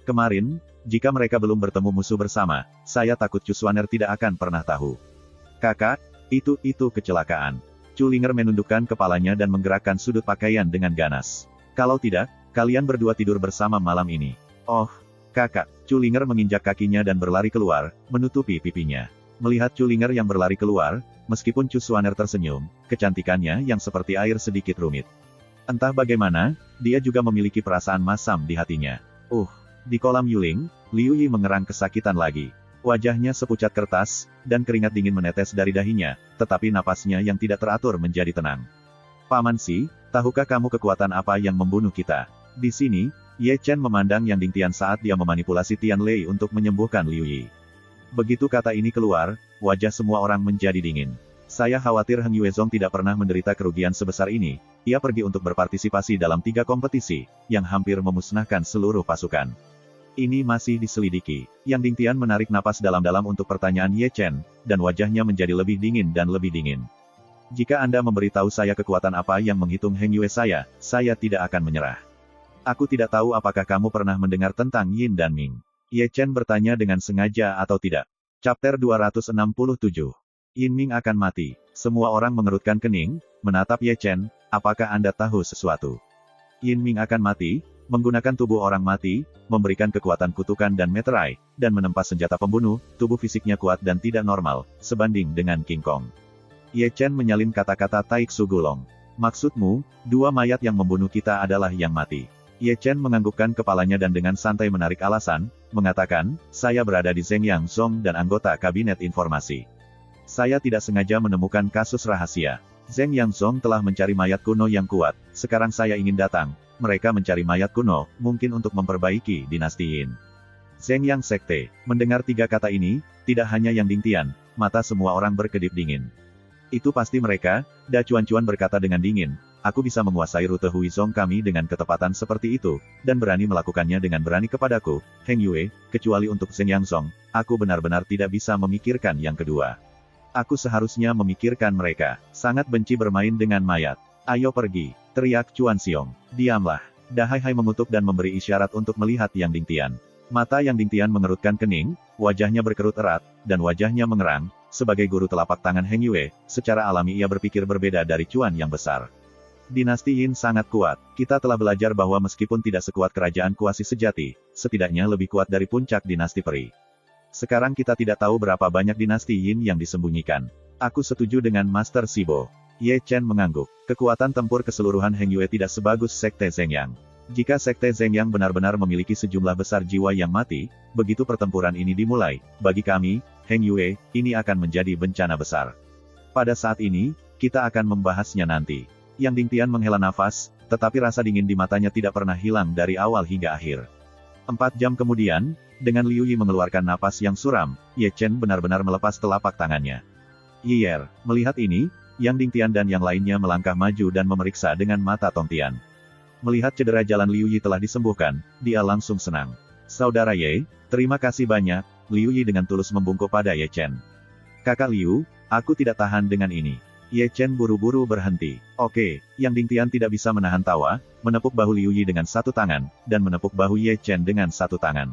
Kemarin, jika mereka belum bertemu musuh bersama, saya takut Chu Xuaner tidak akan pernah tahu. Kakak, itu kecelakaan. Chu Linger menundukkan kepalanya dan menggerakkan sudut pakaian dengan ganas. Kalau tidak, kalian berdua tidur bersama malam ini. Oh, kakak, Chu Linger menginjak kakinya dan berlari keluar, menutupi pipinya. Melihat Chu Linger yang berlari keluar, meskipun Chu Xuaner tersenyum, kecantikannya yang seperti air sedikit rumit. Entah bagaimana, dia juga memiliki perasaan masam di hatinya. Di kolam Yuling, Liu Yi mengerang kesakitan lagi. Wajahnya sepucat kertas, dan keringat dingin menetes dari dahinya, tetapi napasnya yang tidak teratur menjadi tenang. Paman Si, tahukah kamu kekuatan apa yang membunuh kita? Di sini, Ye Chen memandang Yang Dingtian saat dia memanipulasi Tian Lei untuk menyembuhkan Liu Yi. Begitu kata ini keluar, wajah semua orang menjadi dingin. Saya khawatir Heng Yuezong tidak pernah menderita kerugian sebesar ini. Ia pergi untuk berpartisipasi dalam 3 kompetisi, yang hampir memusnahkan seluruh pasukan. Ini masih diselidiki. Yang Dingtian menarik napas dalam-dalam untuk pertanyaan Ye Chen, dan wajahnya menjadi lebih dingin dan lebih dingin. Jika Anda memberitahu saya kekuatan apa yang menghitung Heng Yue saya tidak akan menyerah. Aku tidak tahu apakah kamu pernah mendengar tentang Yin dan Ming. Ye Chen bertanya dengan sengaja atau tidak. Chapter 267. Yin Ming akan mati. Semua orang mengerutkan kening, menatap Ye Chen, apakah Anda tahu sesuatu? Yin Ming akan mati, menggunakan tubuh orang mati, memberikan kekuatan kutukan dan meterai, dan menempas senjata pembunuh, tubuh fisiknya kuat dan tidak normal, sebanding dengan King Kong. Ye Chen menyalin kata-kata Taik Su Gulong. Maksudmu, 2 mayat yang membunuh kita adalah yang mati. Ye Chen menganggukkan kepalanya dan dengan santai menarik alasan, mengatakan, saya berada di Zheng Yang Zong dan anggota Kabinet Informasi. Saya tidak sengaja menemukan kasus rahasia. Zheng Yang Zong telah mencari mayat kuno yang kuat, sekarang saya ingin datang. Mereka mencari mayat kuno, mungkin untuk memperbaiki dinasti Yin. Zheng Yang Sekte. Mendengar 3 kata ini, tidak hanya Yang Dingtian, mata semua orang berkedip dingin. Itu pasti mereka, Da Cuan-Cuan berkata dengan dingin, aku bisa menguasai rute Huizong kami dengan ketepatan seperti itu, dan berani melakukannya dengan berani kepadaku, Heng Yue, kecuali untuk Zheng Yang Zong, aku benar-benar tidak bisa memikirkan yang kedua. Aku seharusnya memikirkan mereka, sangat benci bermain dengan mayat. Ayo pergi, teriak Chuan Xiong. Diamlah. Dahai Hai mengutuk dan memberi isyarat untuk melihat Yang Dingtian. Mata Yang Dingtian mengerutkan kening, wajahnya berkerut erat, dan wajahnya mengerang. Sebagai guru telapak tangan Heng Yue, secara alami ia berpikir berbeda dari Chuan yang besar. Dinasti Yin sangat kuat. Kita telah belajar bahwa meskipun tidak sekuat kerajaan kuasi sejati, setidaknya lebih kuat dari puncak dinasti peri. Sekarang kita tidak tahu berapa banyak dinasti Yin yang disembunyikan. Aku setuju dengan Master Sibo. Ye Chen mengangguk. Kekuatan tempur keseluruhan Heng Yue tidak sebagus Sekte Zheng Yang. Jika Sekte Zheng Yang benar-benar memiliki sejumlah besar jiwa yang mati, begitu pertempuran ini dimulai, bagi kami, Heng Yue, ini akan menjadi bencana besar. Pada saat ini, kita akan membahasnya nanti. Yang Dingtian menghela nafas, tetapi rasa dingin di matanya tidak pernah hilang dari awal hingga akhir. 4 jam kemudian, dengan Liu Yi mengeluarkan napas yang suram, Ye Chen benar-benar melepas telapak tangannya. Yier, melihat ini, Yang Dingtian dan yang lainnya melangkah maju dan memeriksa dengan mata Tongtian. Melihat cedera jalan Liu Yi telah disembuhkan, dia langsung senang. Saudara Ye, terima kasih banyak, Liu Yi dengan tulus membungkuk pada Ye Chen. Kakak Liu, aku tidak tahan dengan ini. Ye Chen buru-buru berhenti. Oke, Yang Dingtian tidak bisa menahan tawa, menepuk bahu Liu Yi dengan 1 tangan, dan menepuk bahu Ye Chen dengan 1 tangan.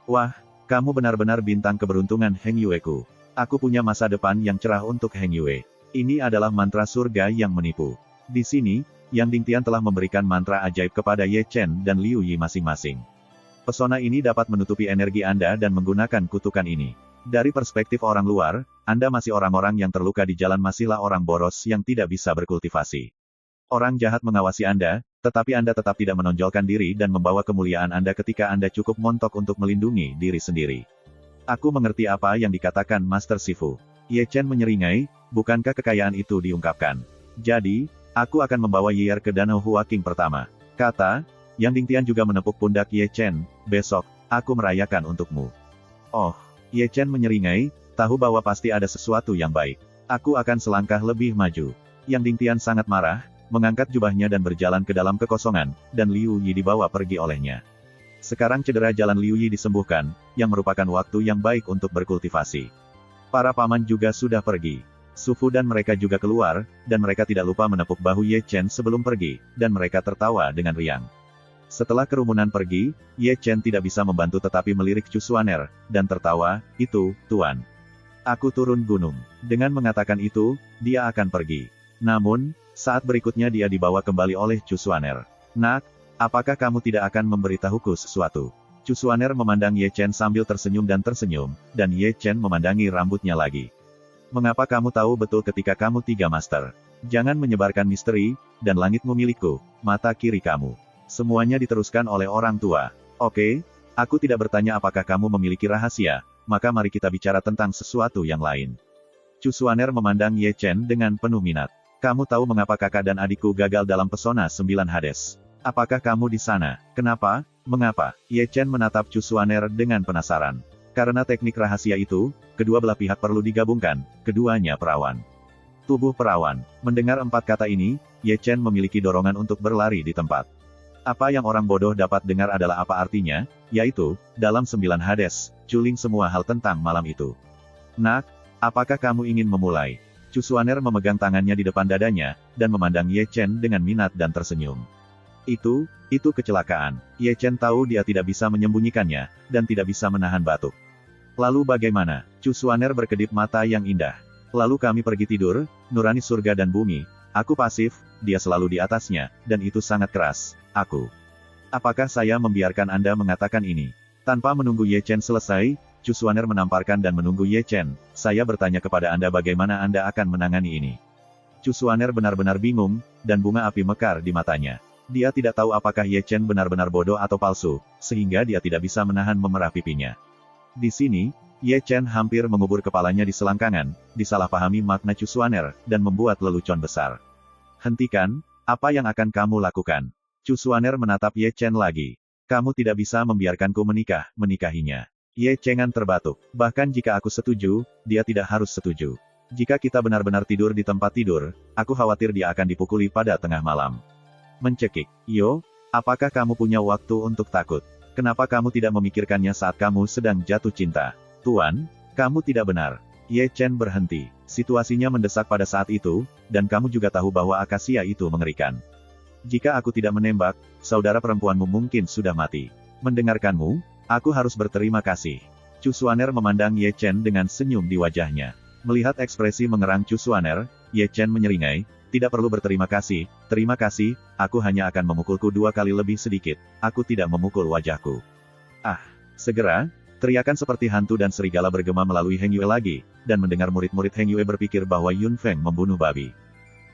Wah, kamu benar-benar bintang keberuntungan Heng Yue-ku. Aku punya masa depan yang cerah untuk Heng Yue. Ini adalah mantra surga yang menipu. Di sini, Yang Dingtian telah memberikan mantra ajaib kepada Ye Chen dan Liu Yi masing-masing. Pesona ini dapat menutupi energi Anda dan menggunakan kutukan ini. Dari perspektif orang luar, Anda masih orang-orang yang terluka di jalan, masihlah orang boros yang tidak bisa berkultivasi. Orang jahat mengawasi Anda, tetapi Anda tetap tidak menonjolkan diri dan membawa kemuliaan Anda ketika Anda cukup montok untuk melindungi diri sendiri. Aku mengerti apa yang dikatakan Master Sifu. Ye Chen menyeringai, bukankah kekayaan itu diungkapkan? Jadi, aku akan membawa Yier ke Danau Hua King pertama. Kata, Yang Dingtian juga menepuk pundak Ye Chen, besok, aku merayakan untukmu. Oh, Ye Chen menyeringai, tahu bahwa pasti ada sesuatu yang baik. Aku akan selangkah lebih maju. Yang Dingtian sangat marah, mengangkat jubahnya dan berjalan ke dalam kekosongan, dan Liu Yi dibawa pergi olehnya. Sekarang cedera jalan Liu Yi disembuhkan, yang merupakan waktu yang baik untuk berkultivasi. Para paman juga sudah pergi. Su Fu dan mereka juga keluar, dan mereka tidak lupa menepuk bahu Ye Chen sebelum pergi, dan mereka tertawa dengan riang. Setelah kerumunan pergi, Ye Chen tidak bisa membantu tetapi melirik Chu Xuaner, dan tertawa, itu, Tuan. Aku turun gunung. Dengan mengatakan itu, dia akan pergi. Namun, saat berikutnya dia dibawa kembali oleh Chu Xuaner. Nak, apakah kamu tidak akan memberitahuku sesuatu? Chu Xuaner memandang Ye Chen sambil tersenyum, dan Ye Chen memandangi rambutnya lagi. Mengapa kamu tahu betul ketika kamu 3 master? Jangan menyebarkan misteri, dan langitmu milikku, mata kiri kamu. Semuanya diteruskan oleh orang tua. Oke, aku tidak bertanya apakah kamu memiliki rahasia, maka mari kita bicara tentang sesuatu yang lain. Chu Xuaner memandang Ye Chen dengan penuh minat. Kamu tahu mengapa kakak dan adikku gagal dalam pesona 9 Hades? Apakah kamu di sana? Kenapa? Mengapa? Ye Chen menatap Chu Xuaner dengan penasaran. Karena teknik rahasia itu, kedua belah pihak perlu digabungkan, keduanya perawan. Tubuh perawan. Mendengar 4 kata ini, Ye Chen memiliki dorongan untuk berlari di tempat. Apa yang orang bodoh dapat dengar adalah apa artinya, yaitu, dalam 9 Hades, culing semua hal tentang malam itu. Nak, apakah kamu ingin memulai? Chu Xuaner memegang tangannya di depan dadanya, dan memandang Ye Chen dengan minat dan tersenyum. Itu kecelakaan. Ye Chen tahu dia tidak bisa menyembunyikannya, dan tidak bisa menahan batuk. Lalu bagaimana? Chu Xuaner berkedip mata yang indah. Lalu kami pergi tidur, nurani surga dan bumi. Aku pasif, dia selalu di atasnya, dan itu sangat keras. Aku. Apakah saya membiarkan Anda mengatakan ini? Tanpa menunggu Ye Chen selesai, Chu Xuaner menamparkan dan menunggu Ye Chen. Saya bertanya kepada Anda bagaimana Anda akan menangani ini. Chu Xuaner benar-benar bingung, dan bunga api mekar di matanya. Dia tidak tahu apakah Ye Chen benar-benar bodoh atau palsu, sehingga dia tidak bisa menahan memerah pipinya. Di sini, Ye Chen hampir mengubur kepalanya di selangkangan, disalahpahami makna Chu Xuaner, dan membuat lelucon besar. Hentikan, apa yang akan kamu lakukan? Chu Xuaner menatap Ye Chen lagi. Kamu tidak bisa membiarkanku menikahinya. Ye Chengan terbatuk. Bahkan jika aku setuju, dia tidak harus setuju. Jika kita benar-benar tidur di tempat tidur, aku khawatir dia akan dipukuli pada tengah malam. Mencekik. Yo, apakah kamu punya waktu untuk takut? Kenapa kamu tidak memikirkannya saat kamu sedang jatuh cinta? Tuan, kamu tidak benar. Ye Chen berhenti. Situasinya mendesak pada saat itu, dan kamu juga tahu bahwa akasia itu mengerikan. Jika aku tidak menembak, saudara perempuanmu mungkin sudah mati. Mendengarkanmu, aku harus berterima kasih. Chu Xuaner memandang Ye Chen dengan senyum di wajahnya. Melihat ekspresi mengerang Chu Xuaner, Ye Chen menyeringai, tidak perlu berterima kasih, terima kasih, aku hanya akan memukulku 2 kali lebih sedikit, aku tidak memukul wajahku. Ah, segera, teriakan seperti hantu dan serigala bergema melalui Heng Yue lagi, dan mendengar murid-murid Heng Yue berpikir bahwa Yun Feng membunuh babi.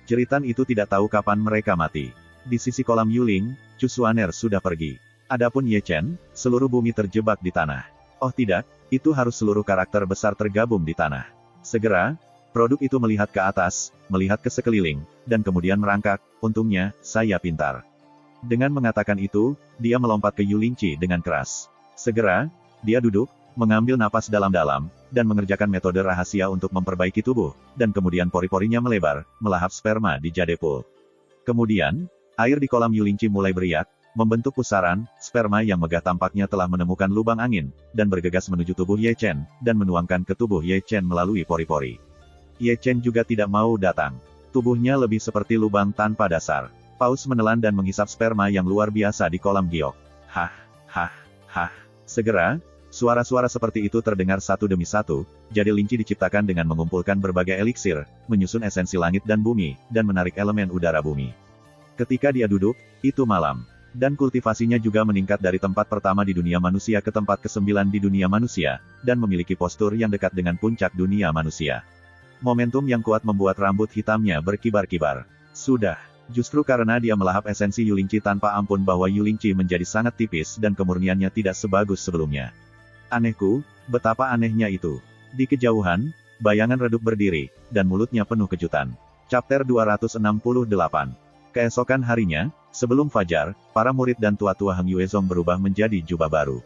Jeritan itu tidak tahu kapan mereka mati. Di sisi kolam Yuling, Chu Xuaner sudah pergi. Adapun Ye Chen, seluruh bumi terjebak di tanah. Oh tidak, itu harus seluruh karakter besar tergabung di tanah. Segera, produk itu melihat ke atas, melihat ke sekeliling, dan kemudian merangkak, untungnya, saya pintar. Dengan mengatakan itu, dia melompat ke Yulingchi dengan keras. Segera, dia duduk, mengambil napas dalam-dalam, dan mengerjakan metode rahasia untuk memperbaiki tubuh, dan kemudian pori-porinya melebar, melahap sperma di jadepul. Kemudian, air di kolam Yulingchi mulai beriak, membentuk pusaran, sperma yang megah tampaknya telah menemukan lubang angin, dan bergegas menuju tubuh Ye Chen, dan menuangkan ke tubuh Ye Chen melalui pori-pori. Ye Chen juga tidak mau datang. Tubuhnya lebih seperti lubang tanpa dasar. Paus menelan dan menghisap sperma yang luar biasa di kolam giok. Hah, hah, hah. Segera, suara-suara seperti itu terdengar satu demi satu, jadi Linci diciptakan dengan mengumpulkan berbagai eliksir, menyusun esensi langit dan bumi, dan menarik elemen udara bumi. Ketika dia duduk, itu malam. Dan kultivasinya juga meningkat dari tempat pertama di dunia manusia ke tempat ke-9 di dunia manusia, dan memiliki postur yang dekat dengan puncak dunia manusia. Momentum yang kuat membuat rambut hitamnya berkibar-kibar. Sudah, justru karena dia melahap esensi Yulingchi tanpa ampun bahwa Yulingchi menjadi sangat tipis dan kemurniannya tidak sebagus sebelumnya. Anehku, betapa anehnya itu. Di kejauhan, bayangan redup berdiri, dan mulutnya penuh kejutan. Chapter 268. Keesokan harinya, sebelum fajar, para murid dan tua-tua Heng Yuezong berubah menjadi jubah baru.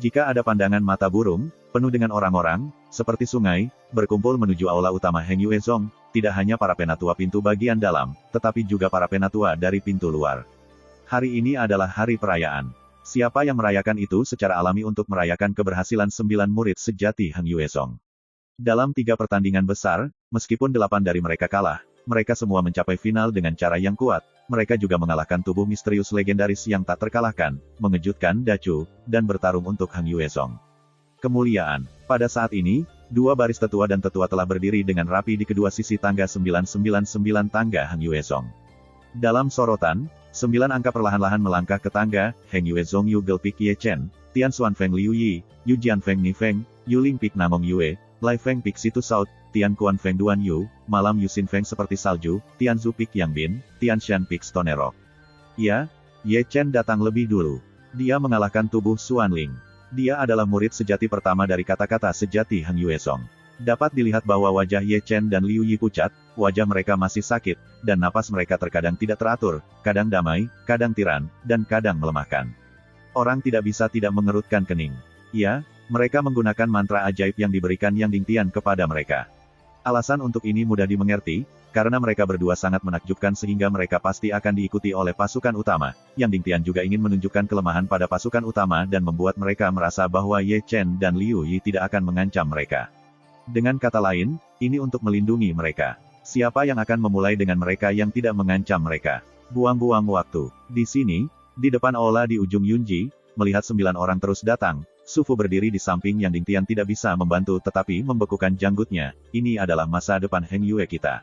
Jika ada pandangan mata burung, penuh dengan orang-orang, seperti sungai, berkumpul menuju aula utama Heng Yuezong, tidak hanya para penatua pintu bagian dalam, tetapi juga para penatua dari pintu luar. Hari ini adalah hari perayaan. Siapa yang merayakan itu secara alami untuk merayakan keberhasilan 9 murid sejati Heng Yuezong. Dalam 3 pertandingan besar, meskipun 8 dari mereka kalah, mereka semua mencapai final dengan cara yang kuat. Mereka juga mengalahkan tubuh misterius legendaris yang tak terkalahkan, mengejutkan Dacu, dan bertarung untuk Heng Yuezong. Kemuliaan. Pada saat ini, 2 baris tetua dan tetua telah berdiri dengan rapi di kedua sisi tangga 999 tangga Heng Yuezong. Dalam sorotan, 9 angka perlahan-lahan melangkah ke tangga, Heng Yuezong Yu Gelpik Ye Chen, Tian Xuan Feng Liu Yi, Yu Jian Feng Ni Feng, Yu Ling Pik Namong Yue, Lai Feng Pik Situ Saut, Tian Kuan Feng Duan Yu, Malam Yusin Feng seperti salju, Tian Zu Pik Yang Bin, Tian Shan Pik Stone Rock. Ya, Ye Chen datang lebih dulu. Dia mengalahkan tubuh Xuan Ling. Dia adalah murid sejati pertama dari kata-kata sejati Heng Yuezong. Dapat dilihat bahwa wajah Ye Chen dan Liu Yi pucat, wajah mereka masih sakit, dan napas mereka terkadang tidak teratur, kadang damai, kadang tiran, dan kadang melemahkan. Orang tidak bisa tidak mengerutkan kening. Ya, mereka menggunakan mantra ajaib yang diberikan Yang Dingtian kepada mereka. Alasan untuk ini mudah dimengerti, karena mereka berdua sangat menakjubkan sehingga mereka pasti akan diikuti oleh pasukan utama. Yang Dingtian juga ingin menunjukkan kelemahan pada pasukan utama dan membuat mereka merasa bahwa Ye Chen dan Liu Yi tidak akan mengancam mereka. Dengan kata lain, ini untuk melindungi mereka. Siapa yang akan memulai dengan mereka yang tidak mengancam mereka? Buang-buang waktu. Di sini, di depan aula di ujung Yunji, melihat 9 orang terus datang, Su Fu berdiri di samping Yang Dingtian tidak bisa membantu tetapi membekukan janggutnya. Ini adalah masa depan Heng Yue kita.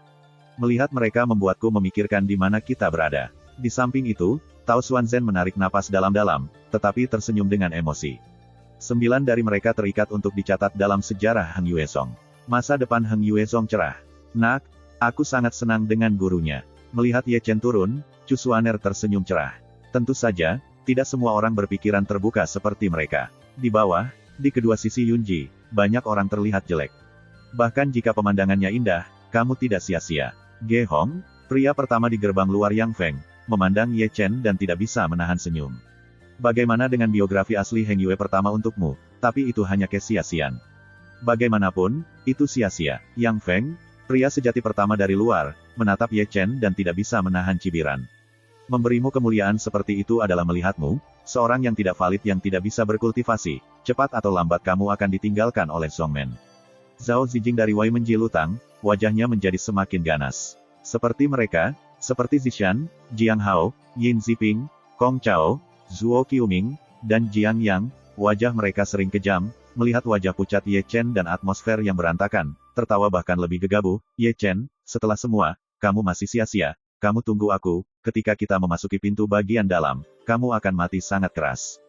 Melihat mereka membuatku memikirkan di mana kita berada. Di samping itu, Tao Xuanzhen menarik napas dalam-dalam, tetapi tersenyum dengan emosi. 9 dari mereka terikat untuk dicatat dalam sejarah Heng Yuesong. Masa depan Heng Yuesong cerah. Nak, aku sangat senang dengan gurunya. Melihat Ye Chen turun, Chu Xuaner tersenyum cerah. Tentu saja, tidak semua orang berpikiran terbuka seperti mereka. Di bawah, di kedua sisi Yunji, banyak orang terlihat jelek. Bahkan jika pemandangannya indah, kamu tidak sia-sia. Ge Hong, pria pertama di gerbang luar Yang Feng, memandang Ye Chen dan tidak bisa menahan senyum. Bagaimana dengan biografi asli Heng Yue pertama untukmu? Tapi itu hanya kesia-siaan. Bagaimanapun, itu sia-sia. Yang Feng, pria sejati pertama dari luar, menatap Ye Chen dan tidak bisa menahan cibiran. Memberimu kemuliaan seperti itu adalah melihatmu, seorang yang tidak valid yang tidak bisa berkultivasi, cepat atau lambat kamu akan ditinggalkan oleh Songmen. Zhao Zijing dari Wei Menji Lutang, wajahnya menjadi semakin ganas. Seperti mereka, seperti Zishan, Jiang Hao, Yin Ziping, Kong Chao, Zuo Qiuming, dan Jiang Yang, wajah mereka sering kejam, melihat wajah pucat Ye Chen dan atmosfer yang berantakan, tertawa bahkan lebih gegabah. Ye Chen, setelah semua, kamu masih sia-sia, kamu tunggu aku, ketika kita memasuki pintu bagian dalam, kamu akan mati sangat keras.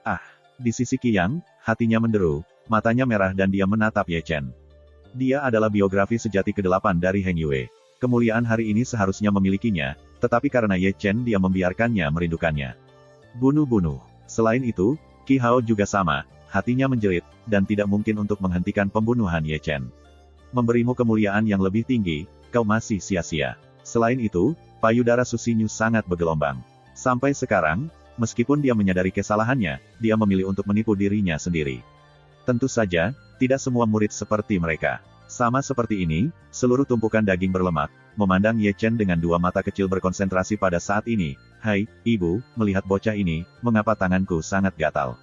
Ah, di sisi Qiyang, hatinya menderu, matanya merah dan dia menatap Ye Chen. Dia adalah biografi sejati ke-8 dari Heng Yue. Kemuliaan hari ini seharusnya memilikinya, tetapi karena Ye Chen dia membiarkannya merindukannya. Bunuh-bunuh. Selain itu, Qi Hao juga sama, hatinya menjerit, dan tidak mungkin untuk menghentikan pembunuhan Ye Chen. Memberimu kemuliaan yang lebih tinggi, kau masih sia-sia. Selain itu, payudara Su Xinyu sangat bergelombang. Sampai sekarang, meskipun dia menyadari kesalahannya, dia memilih untuk menipu dirinya sendiri. Tentu saja, tidak semua murid seperti mereka. Sama seperti ini, seluruh tumpukan daging berlemak, memandang Ye Chen dengan dua mata kecil berkonsentrasi pada saat ini. Hai, ibu, melihat bocah ini, mengapa tanganku sangat gatal?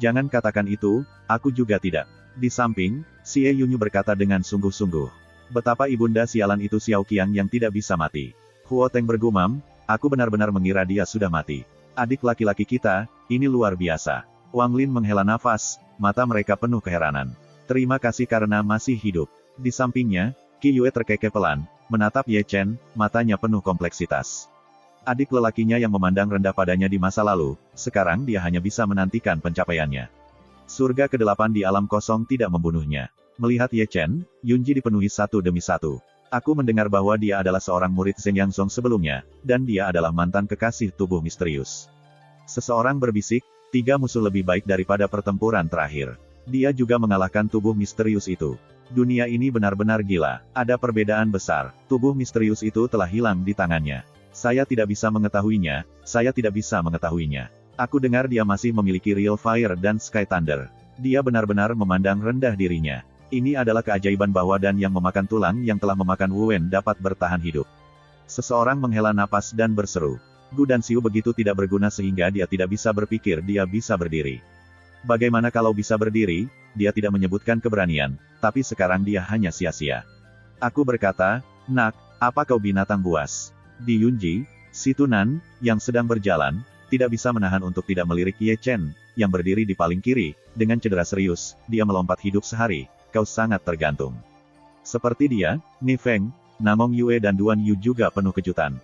Jangan katakan itu, aku juga tidak. Di samping, Xie Yunyu berkata dengan sungguh-sungguh. Betapa ibunda sialan itu Xiao Qiang yang tidak bisa mati. Huo Teng bergumam, aku benar-benar mengira dia sudah mati. Adik laki-laki kita, ini luar biasa. Wang Lin menghela nafas, mata mereka penuh keheranan. Terima kasih karena masih hidup. Di sampingnya, Qi Yue terkekeh pelan, menatap Ye Chen, matanya penuh kompleksitas. Adik lelakinya yang memandang rendah padanya di masa lalu, sekarang dia hanya bisa menantikan pencapaiannya. Surga ke-8 di alam kosong tidak membunuhnya. Melihat Ye Chen, Yunji dipenuhi satu demi satu. Aku mendengar bahwa dia adalah seorang murid Zheng Yangzong sebelumnya, dan dia adalah mantan kekasih tubuh misterius. Seseorang berbisik, 3 musuh lebih baik daripada pertempuran terakhir. Dia juga mengalahkan tubuh misterius itu. Dunia ini benar-benar gila, ada perbedaan besar, tubuh misterius itu telah hilang di tangannya. Saya tidak bisa mengetahuinya, saya tidak bisa mengetahuinya. Aku dengar dia masih memiliki Real Fire dan Sky Thunder. Dia benar-benar memandang rendah dirinya. Ini adalah keajaiban bahwa dan yang memakan tulang yang telah memakan Wu Wen dapat bertahan hidup. Seseorang menghela napas dan berseru. Gu Danxiu begitu tidak berguna sehingga dia tidak bisa berpikir dia bisa berdiri. Bagaimana kalau bisa berdiri, dia tidak menyebutkan keberanian, tapi sekarang dia hanya sia-sia. Aku berkata, nak, apa kau binatang buas? Di Yunji, si Tunan, yang sedang berjalan, tidak bisa menahan untuk tidak melirik Ye Chen, yang berdiri di paling kiri, dengan cedera serius, dia melompat hidup sehari, kau sangat tergantung. Seperti dia, Ni Feng, Namong Yue dan Duan Yu juga penuh kejutan.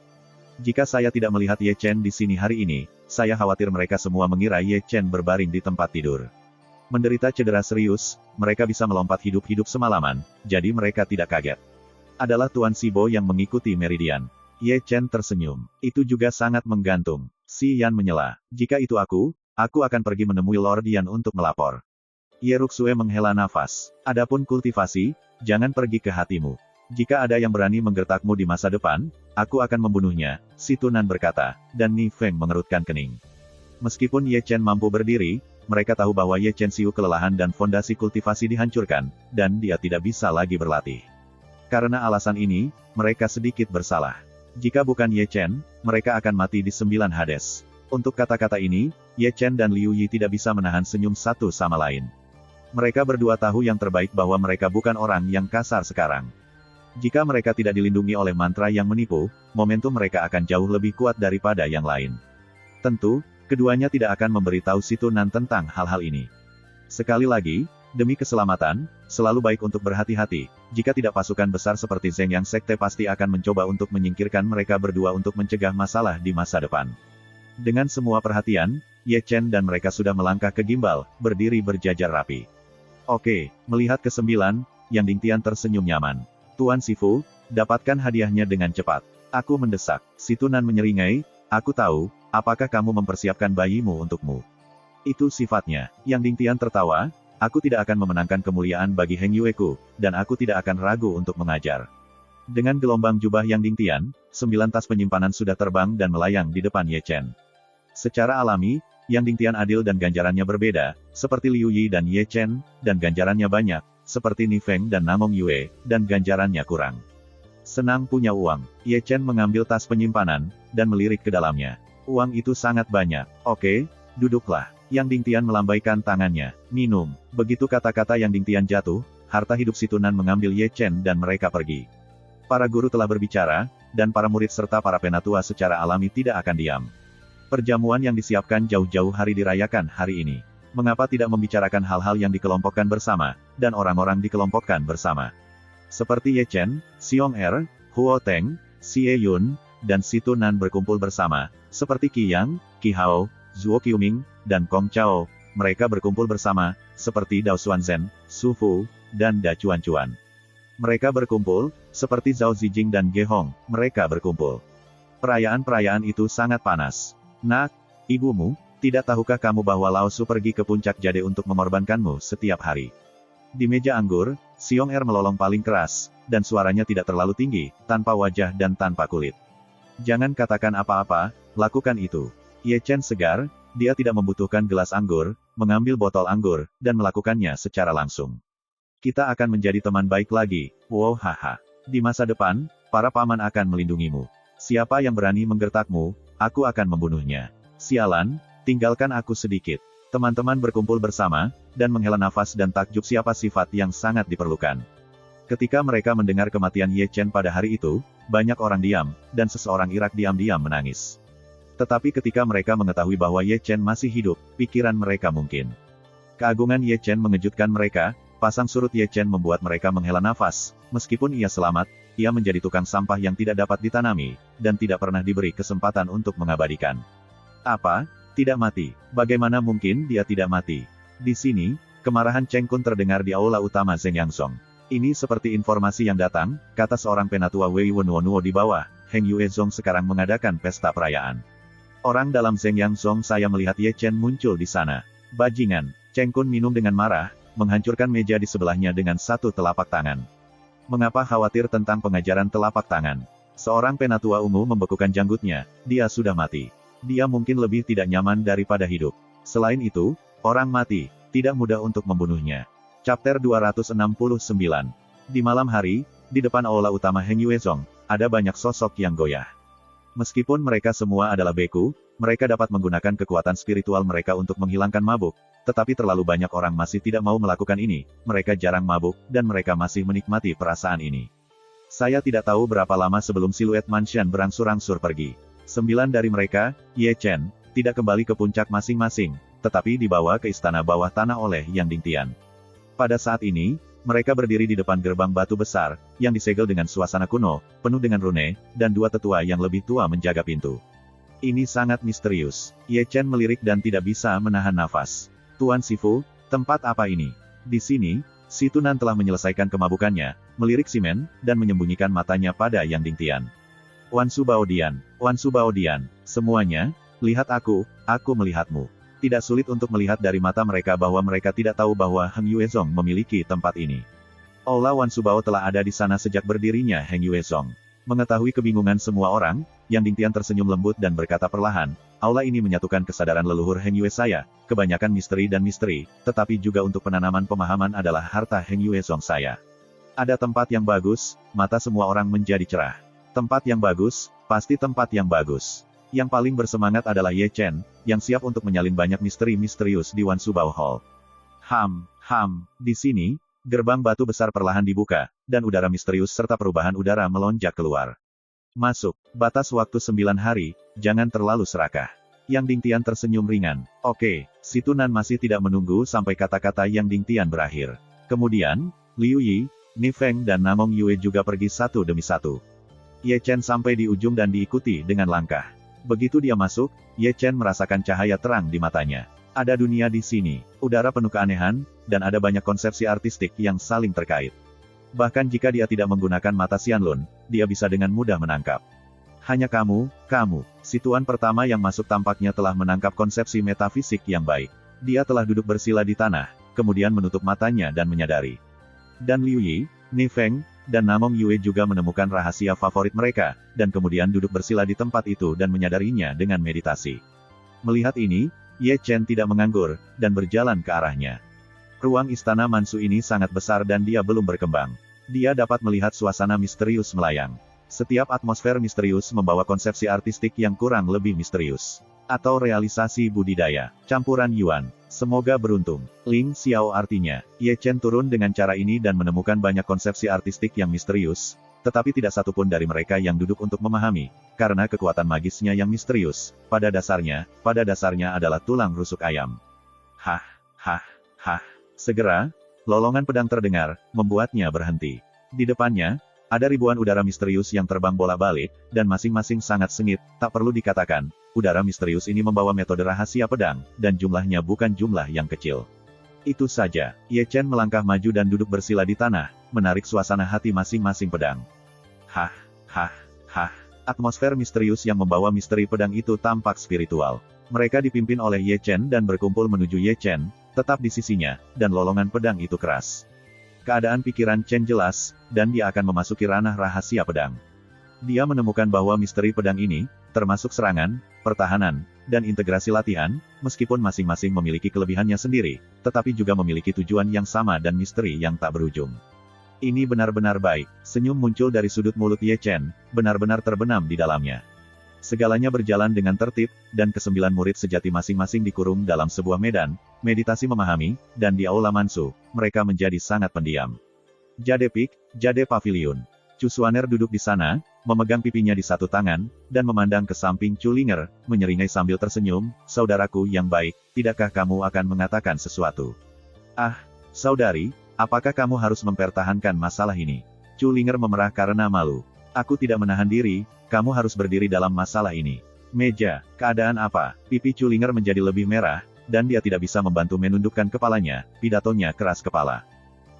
Jika saya tidak melihat Ye Chen di sini hari ini, saya khawatir mereka semua mengira Ye Chen berbaring di tempat tidur. Menderita cedera serius, mereka bisa melompat hidup-hidup semalaman, jadi mereka tidak kaget. Adalah Tuan Sibo yang mengikuti Meridian. Ye Chen tersenyum. Itu juga sangat menggantung. Si Yan menyela. Jika itu aku akan pergi menemui Lord Yan untuk melapor. Ye Ruxue menghela nafas. Adapun kultivasi, jangan pergi ke hatimu. Jika ada yang berani menggertakmu di masa depan, aku akan membunuhnya, si Tunan berkata, dan Ni Feng mengerutkan kening. Meskipun Ye Chen mampu berdiri, mereka tahu bahwa Ye Chen Xiu kelelahan dan fondasi kultivasi dihancurkan, dan dia tidak bisa lagi berlatih. Karena alasan ini, mereka sedikit bersalah. Jika bukan Ye Chen, mereka akan mati di 9 Hades. Untuk kata-kata ini, Ye Chen dan Liu Yi tidak bisa menahan senyum satu sama lain. Mereka berdua tahu yang terbaik bahwa mereka bukan orang yang kasar sekarang. Jika mereka tidak dilindungi oleh mantra yang menipu, momentum mereka akan jauh lebih kuat daripada yang lain. Tentu, keduanya tidak akan memberitahu si Tunan tentang hal-hal ini. Sekali lagi, demi keselamatan, selalu baik untuk berhati-hati. Jika tidak, pasukan besar seperti Zeng Yang Sekte pasti akan mencoba untuk menyingkirkan mereka berdua untuk mencegah masalah di masa depan. Dengan semua perhatian, Ye Chen dan mereka sudah melangkah ke gimbal, berdiri berjajar rapi. Oke, melihat ke-9, Yang Dingtian tersenyum nyaman. Tuan Sifu, dapatkan hadiahnya dengan cepat. Aku mendesak. Si Tunan menyeringai, aku tahu, apakah kamu mempersiapkan bayimu untukmu? Itu sifatnya. Yang Dingtian tertawa, aku tidak akan memenangkan kemuliaan bagi Heng Yueku, dan aku tidak akan ragu untuk mengajar. Dengan gelombang jubah Yang Dingtian, 9 tas penyimpanan sudah terbang dan melayang di depan Ye Chen. Secara alami, Yang Dingtian adil dan ganjarannya berbeda, seperti Liu Yi dan Ye Chen, dan ganjarannya banyak, seperti Ni Feng dan Namong Yue, dan ganjarannya kurang. Senang punya uang. Ye Chen mengambil tas penyimpanan, dan melirik ke dalamnya. Uang itu sangat banyak. Oke, duduklah. Yang Dingtian melambaikan tangannya. Minum. Begitu kata-kata Yang Dingtian jatuh, harta hidup si Tunan mengambil Ye Chen dan mereka pergi. Para guru telah berbicara, dan para murid serta para penatua secara alami tidak akan diam. Perjamuan yang disiapkan jauh-jauh hari dirayakan hari ini. Mengapa tidak membicarakan hal-hal yang dikelompokkan bersama, dan orang-orang dikelompokkan bersama? Seperti Ye Chen, Xiong Er, Huo Teng, Xie Yun, dan Si Tunan berkumpul bersama, seperti Qi Yang, Qi Hao, Zhuo Qiuming, dan Kong Chao, mereka berkumpul bersama, seperti Dao Xuanzhen, Su Fu, dan Da Chuan-Chuan. Mereka berkumpul, seperti Zhao Zijing dan Ge Hong, mereka berkumpul. Perayaan-perayaan itu sangat panas. Nak, ibumu, tidak tahukah kamu bahwa Lao Su pergi ke puncak Jade untuk mengorbankanmu setiap hari? Di meja anggur, Xiong Er melolong paling keras, dan suaranya tidak terlalu tinggi, tanpa wajah dan tanpa kulit. Jangan katakan apa-apa, lakukan itu. Ye Chen segar, dia tidak membutuhkan gelas anggur, mengambil botol anggur, dan melakukannya secara langsung. Kita akan menjadi teman baik lagi, wow haha. Di masa depan, para paman akan melindungimu. Siapa yang berani menggertakmu, aku akan membunuhnya. Sialan, tinggalkan aku sedikit. Teman-teman berkumpul bersama, dan menghela nafas dan takjub siapa sifat yang sangat diperlukan. Ketika mereka mendengar kematian Ye Chen pada hari itu, banyak orang diam, dan seseorang Irak diam-diam menangis. Tetapi ketika mereka mengetahui bahwa Ye Chen masih hidup, pikiran mereka mungkin. Keagungan Ye Chen mengejutkan mereka, pasang surut Ye Chen membuat mereka menghela nafas, meskipun ia selamat, ia menjadi tukang sampah yang tidak dapat ditanami, dan tidak pernah diberi kesempatan untuk mengabadikan. Apa? Tidak mati. Bagaimana mungkin dia tidak mati? Di sini, kemarahan Cheng Kun terdengar di aula utama Zeng Yangsong. Ini seperti informasi yang datang, kata seorang penatua Wei Wenwuo di bawah, Heng Yuezong sekarang mengadakan pesta perayaan. Orang dalam Zeng Yangsong saya melihat Ye Chen muncul di sana. Bajingan. Cheng Kun minum dengan marah, menghancurkan meja di sebelahnya dengan satu telapak tangan. Mengapa khawatir tentang pengajaran telapak tangan? Seorang penatua ungu membekukan janggutnya, dia sudah mati. Dia mungkin lebih tidak nyaman daripada hidup. Selain itu, orang mati, tidak mudah untuk membunuhnya. Chapter 269. Di malam hari, di depan aula utama Heng Yuezong, ada banyak sosok yang goyah. Meskipun mereka semua adalah beku, mereka dapat menggunakan kekuatan spiritual mereka untuk menghilangkan mabuk, tetapi terlalu banyak orang masih tidak mau melakukan ini, mereka jarang mabuk, dan mereka masih menikmati perasaan ini. Saya tidak tahu berapa lama sebelum siluet Manshan berangsur-angsur pergi. 9 dari mereka, Ye Chen, tidak kembali ke puncak masing-masing, tetapi dibawa ke istana bawah tanah oleh Yang Dingtian. Pada saat ini, mereka berdiri di depan gerbang batu besar, yang disegel dengan suasana kuno, penuh dengan rune, dan dua tetua yang lebih tua menjaga pintu. Ini sangat misterius. Ye Chen melirik dan tidak bisa menahan nafas. Tuan Sifu, tempat apa ini? Di sini, si Tunan telah menyelesaikan kemabukannya, melirik Simen, dan menyembunyikan matanya pada Yang Dingtian. Wan Su Baodian, semuanya, lihat aku melihatmu. Tidak sulit untuk melihat dari mata mereka bahwa mereka tidak tahu bahwa Heng Yuezong memiliki tempat ini. Aula Wan Subao telah ada di sana sejak berdirinya Heng Yuezong. Mengetahui kebingungan semua orang, Yang Dingtian tersenyum lembut dan berkata perlahan, aula ini menyatukan kesadaran leluhur Heng Yue saya, kebanyakan misteri dan misteri, tetapi juga untuk penanaman pemahaman adalah harta Heng Yuezong saya. Ada tempat yang bagus, mata semua orang menjadi cerah. Tempat yang bagus, pasti tempat yang bagus. Yang paling bersemangat adalah Ye Chen, yang siap untuk menyalin banyak misteri misterius di Wan Subao Hall. Di sini, gerbang batu besar perlahan dibuka, dan udara misterius serta perubahan udara melonjak keluar. Masuk, batas waktu 9 hari, jangan terlalu serakah. Yang Dingtian tersenyum ringan. Oke, si Tunan masih tidak menunggu sampai kata-kata Yang Dingtian berakhir. Kemudian, Liu Yi, Ni Feng dan Namong Yue juga pergi satu demi satu. Ye Chen sampai di ujung dan diikuti dengan langkah. Begitu dia masuk, Ye Chen merasakan cahaya terang di matanya. Ada dunia di sini, udara penuh keanehan, dan ada banyak konsepsi artistik yang saling terkait. Bahkan jika dia tidak menggunakan mata Xianlun, dia bisa dengan mudah menangkap. Hanya kamu, si tuan pertama yang masuk tampaknya telah menangkap konsepsi metafisik yang baik. Dia telah duduk bersila di tanah, kemudian menutup matanya dan menyadari. Dan Liu Yi, Ni Feng, dan Namong Yue juga menemukan rahasia favorit mereka, dan kemudian duduk bersila di tempat itu dan menyadarinya dengan meditasi. Melihat ini, Ye Chen tidak menganggur, dan berjalan ke arahnya. Ruang istana Mansu ini sangat besar dan dia belum berkembang. Dia dapat melihat suasana misterius melayang. Setiap atmosfer misterius membawa konsepsi artistik yang kurang lebih misterius. Atau realisasi budidaya, campuran Yuan. Semoga beruntung. Ling Xiao artinya, Ye Chen turun dengan cara ini dan menemukan banyak konsepsi artistik yang misterius, tetapi tidak satupun dari mereka yang duduk untuk memahami, karena kekuatan magisnya yang misterius, pada dasarnya adalah tulang rusuk ayam. Segera, lolongan pedang terdengar, membuatnya berhenti. Di depannya, ada ribuan udara misterius yang terbang bolak-balik, dan masing-masing sangat sengit, tak perlu dikatakan. Udara misterius ini membawa metode rahasia pedang, dan jumlahnya bukan jumlah yang kecil. Itu saja, Ye Chen melangkah maju dan duduk bersila di tanah, menarik suasana hati masing-masing pedang. Atmosfer misterius yang membawa misteri pedang itu tampak spiritual. Mereka dipimpin oleh Ye Chen dan berkumpul menuju Ye Chen, tetap di sisinya, dan lolongan pedang itu keras. Keadaan pikiran Chen jelas, dan dia akan memasuki ranah rahasia pedang. Dia menemukan bahwa misteri pedang ini, termasuk serangan, pertahanan, dan integrasi latihan, meskipun masing-masing memiliki kelebihannya sendiri, tetapi juga memiliki tujuan yang sama dan misteri yang tak berujung. Ini benar-benar baik. Senyum muncul dari sudut mulut Ye Chen, benar-benar terbenam di dalamnya. Segalanya berjalan dengan tertib, dan kesembilan murid sejati masing-masing dikurung dalam sebuah medan, meditasi memahami, dan di Aula Mansu, mereka menjadi sangat pendiam. Jade Peak, Jade Pavilion. Chu Xuaner duduk di sana, memegang pipinya di satu tangan, dan memandang ke samping Chu Linger, menyeringai sambil tersenyum, saudaraku yang baik, tidakkah kamu akan mengatakan sesuatu? Saudari, apakah kamu harus mempertahankan masalah ini? Chu Linger memerah karena malu. Aku tidak menahan diri, kamu harus berdiri dalam masalah ini. Meja, keadaan apa? Pipi Chu Linger menjadi lebih merah, dan dia tidak bisa membantu menundukkan kepalanya, pidatonya keras kepala.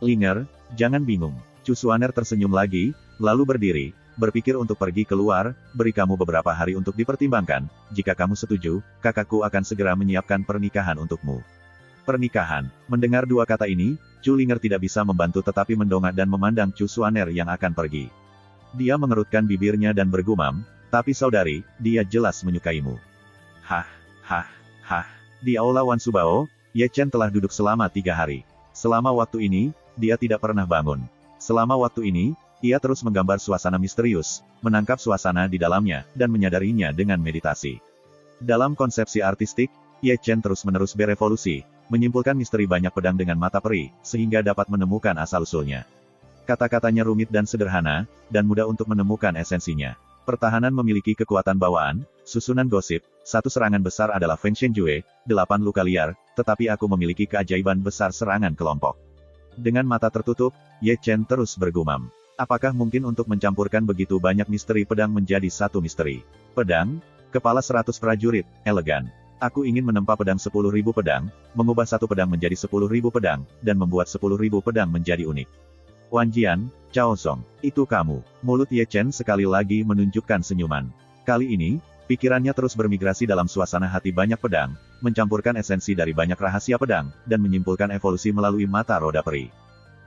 Linger, jangan bingung. Chu Xuaner tersenyum lagi, lalu berdiri, berpikir untuk pergi keluar, beri kamu beberapa hari untuk dipertimbangkan, jika kamu setuju, kakakku akan segera menyiapkan pernikahan untukmu. Pernikahan. Mendengar dua kata ini, Chu Linger tidak bisa membantu tetapi mendongak dan memandang Chu Xuaner yang akan pergi. Dia mengerutkan bibirnya dan bergumam, tapi saudari, dia jelas menyukaimu. Di Aula Wan Subao, Ye Chen telah duduk selama 3 hari. Selama waktu ini, dia tidak pernah bangun. Selama waktu ini, ia terus menggambar suasana misterius, menangkap suasana di dalamnya, dan menyadarinya dengan meditasi. Dalam konsepsi artistik, Ye Chen terus-menerus berevolusi, menyimpulkan misteri banyak pedang dengan mata peri, sehingga dapat menemukan asal-usulnya. Kata-katanya rumit dan sederhana, dan mudah untuk menemukan esensinya. Pertahanan memiliki kekuatan bawaan, susunan gosip, satu serangan besar adalah Feng Shenjue, 8 luka liar, tetapi aku memiliki keajaiban besar serangan kelompok. Dengan mata tertutup, Ye Chen terus bergumam. Apakah mungkin untuk mencampurkan begitu banyak misteri pedang menjadi satu misteri? Pedang, kepala 100 prajurit, elegan. Aku ingin menempa pedang 10.000 pedang, mengubah satu pedang menjadi 10.000 pedang, dan membuat 10.000 pedang menjadi unik. Wan Jian, Cao Song, itu kamu. Mulut Ye Chen sekali lagi menunjukkan senyuman. Kali ini, Pikirannya terus bermigrasi dalam suasana hati banyak pedang, mencampurkan esensi dari banyak rahasia pedang, dan menyimpulkan evolusi melalui mata roda peri.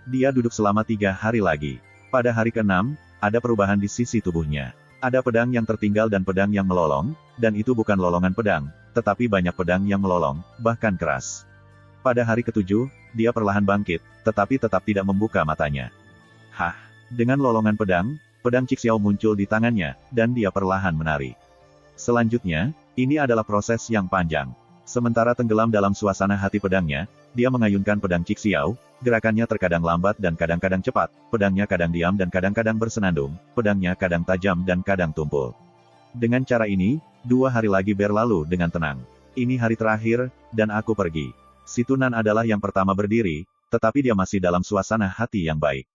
Dia duduk selama 3 hari lagi. Pada hari ke-6, ada perubahan di sisi tubuhnya. Ada pedang yang tertinggal dan pedang yang melolong, dan itu bukan lolongan pedang, tetapi banyak pedang yang melolong, bahkan keras. Pada hari ke-7, dia perlahan bangkit, tetapi tetap tidak membuka matanya. Hah! Dengan lolongan pedang Cixiao muncul di tangannya, dan dia perlahan menari. Selanjutnya, ini adalah proses yang panjang. Sementara tenggelam dalam suasana hati pedangnya, dia mengayunkan pedang Cixiao, gerakannya terkadang lambat dan kadang-kadang cepat, pedangnya kadang diam dan kadang-kadang bersenandung, pedangnya kadang tajam dan kadang tumpul. Dengan cara ini, 2 hari lagi berlalu dengan tenang. Ini hari terakhir, dan aku pergi. Si Tunan adalah yang pertama berdiri, tetapi dia masih dalam suasana hati yang baik.